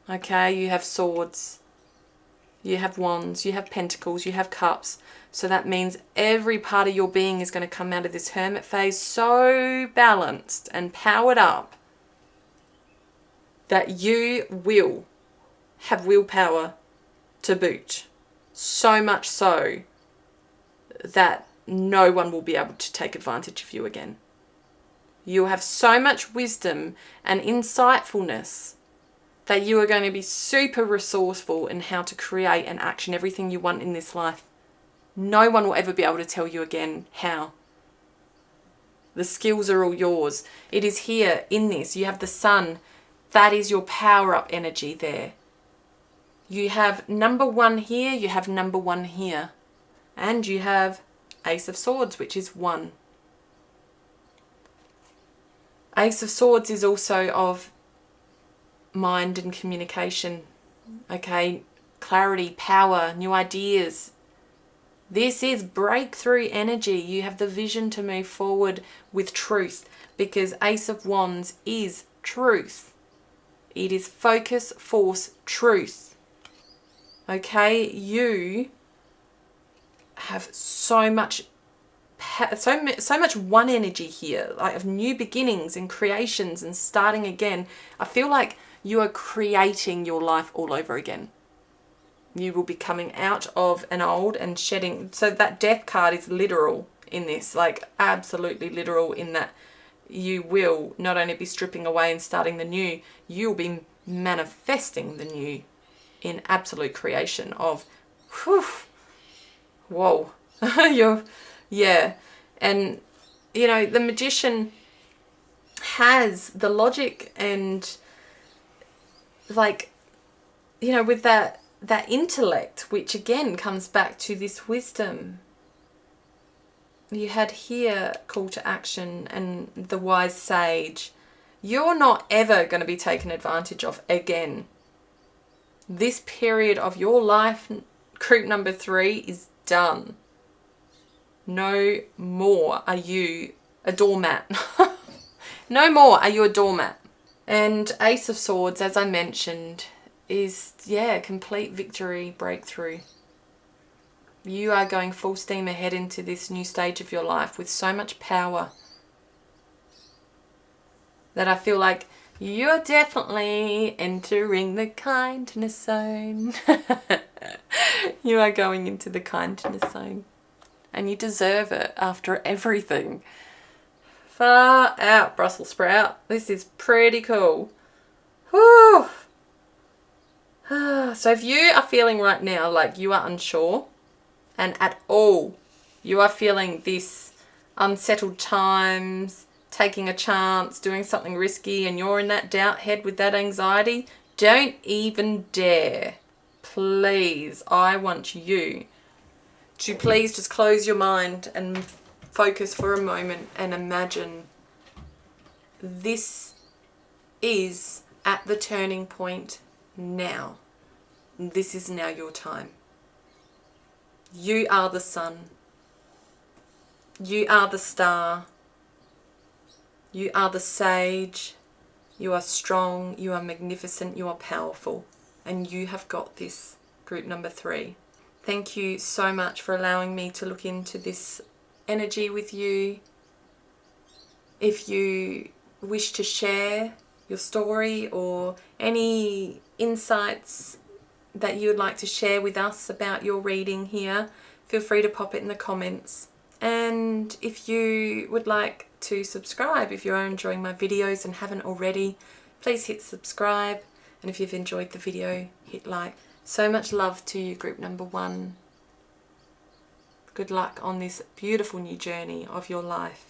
S1: Okay, you have swords, you have wands, you have pentacles, you have cups. So that means every part of your being is going to come out of this hermit phase so balanced and powered up that you will have willpower to boot. So much so that no one will be able to take advantage of you again. You'll have so much wisdom and insightfulness that you are going to be super resourceful in how to create and action everything you want in this life. No one will ever be able to tell you again how. The skills are all yours. It is here in this. You have the sun. That is your power up energy there. You have number 1 here. You have number 1 here. And you have Ace of Swords, which is 1. Ace of Swords is also of mind and communication. Okay, clarity, power, new ideas. This is breakthrough energy. You have the vision to move forward with truth, because Ace of Wands is truth. It is focus, force, truth. Okay, you have so much one energy here, like of new beginnings and creations and starting again. I feel like you are creating your life all over again. You will be coming out of an old and shedding. So that death card is literal in this, like absolutely literal, in that you will not only be stripping away and starting the new, you'll be manifesting the new in absolute creation of, whoa, yeah. And, you know, the magician has the logic and, like, you know, with that intellect, which again comes back to this wisdom. You had here call to action and the wise sage. You're not ever going to be taken advantage of again. This period of your life, group number 3, is done. No more are you a doormat. No more are you a doormat. And Ace of Swords, as I mentioned, is, yeah, complete victory, breakthrough. You are going full steam ahead into this new stage of your life with so much power that I feel like you're definitely entering the kindness zone. You are going into the kindness zone. And you deserve it after everything. Far out, Brussels sprout. This is pretty cool. Whew. So if you are feeling right now like you are unsure, and at all you are feeling this unsettled times, taking a chance, doing something risky, and you're in that doubt head with that anxiety, don't even dare. Please, I want you to please just close your mind and focus for a moment and imagine this is at the turning point now. This is now your time. You are the sun. You are the star. You are the sage. You are strong. You are magnificent. You are powerful. And you have got this, group number 3. Thank you so much for allowing me to look into this energy with you. If you wish to share your story or any insights that you would like to share with us about your reading here, feel free to pop it in the comments. And if you would like to subscribe, if you're enjoying my videos and haven't already, please hit subscribe. And if you've enjoyed the video, hit like. So much love to you, group number 1. Good luck on this beautiful new journey of your life.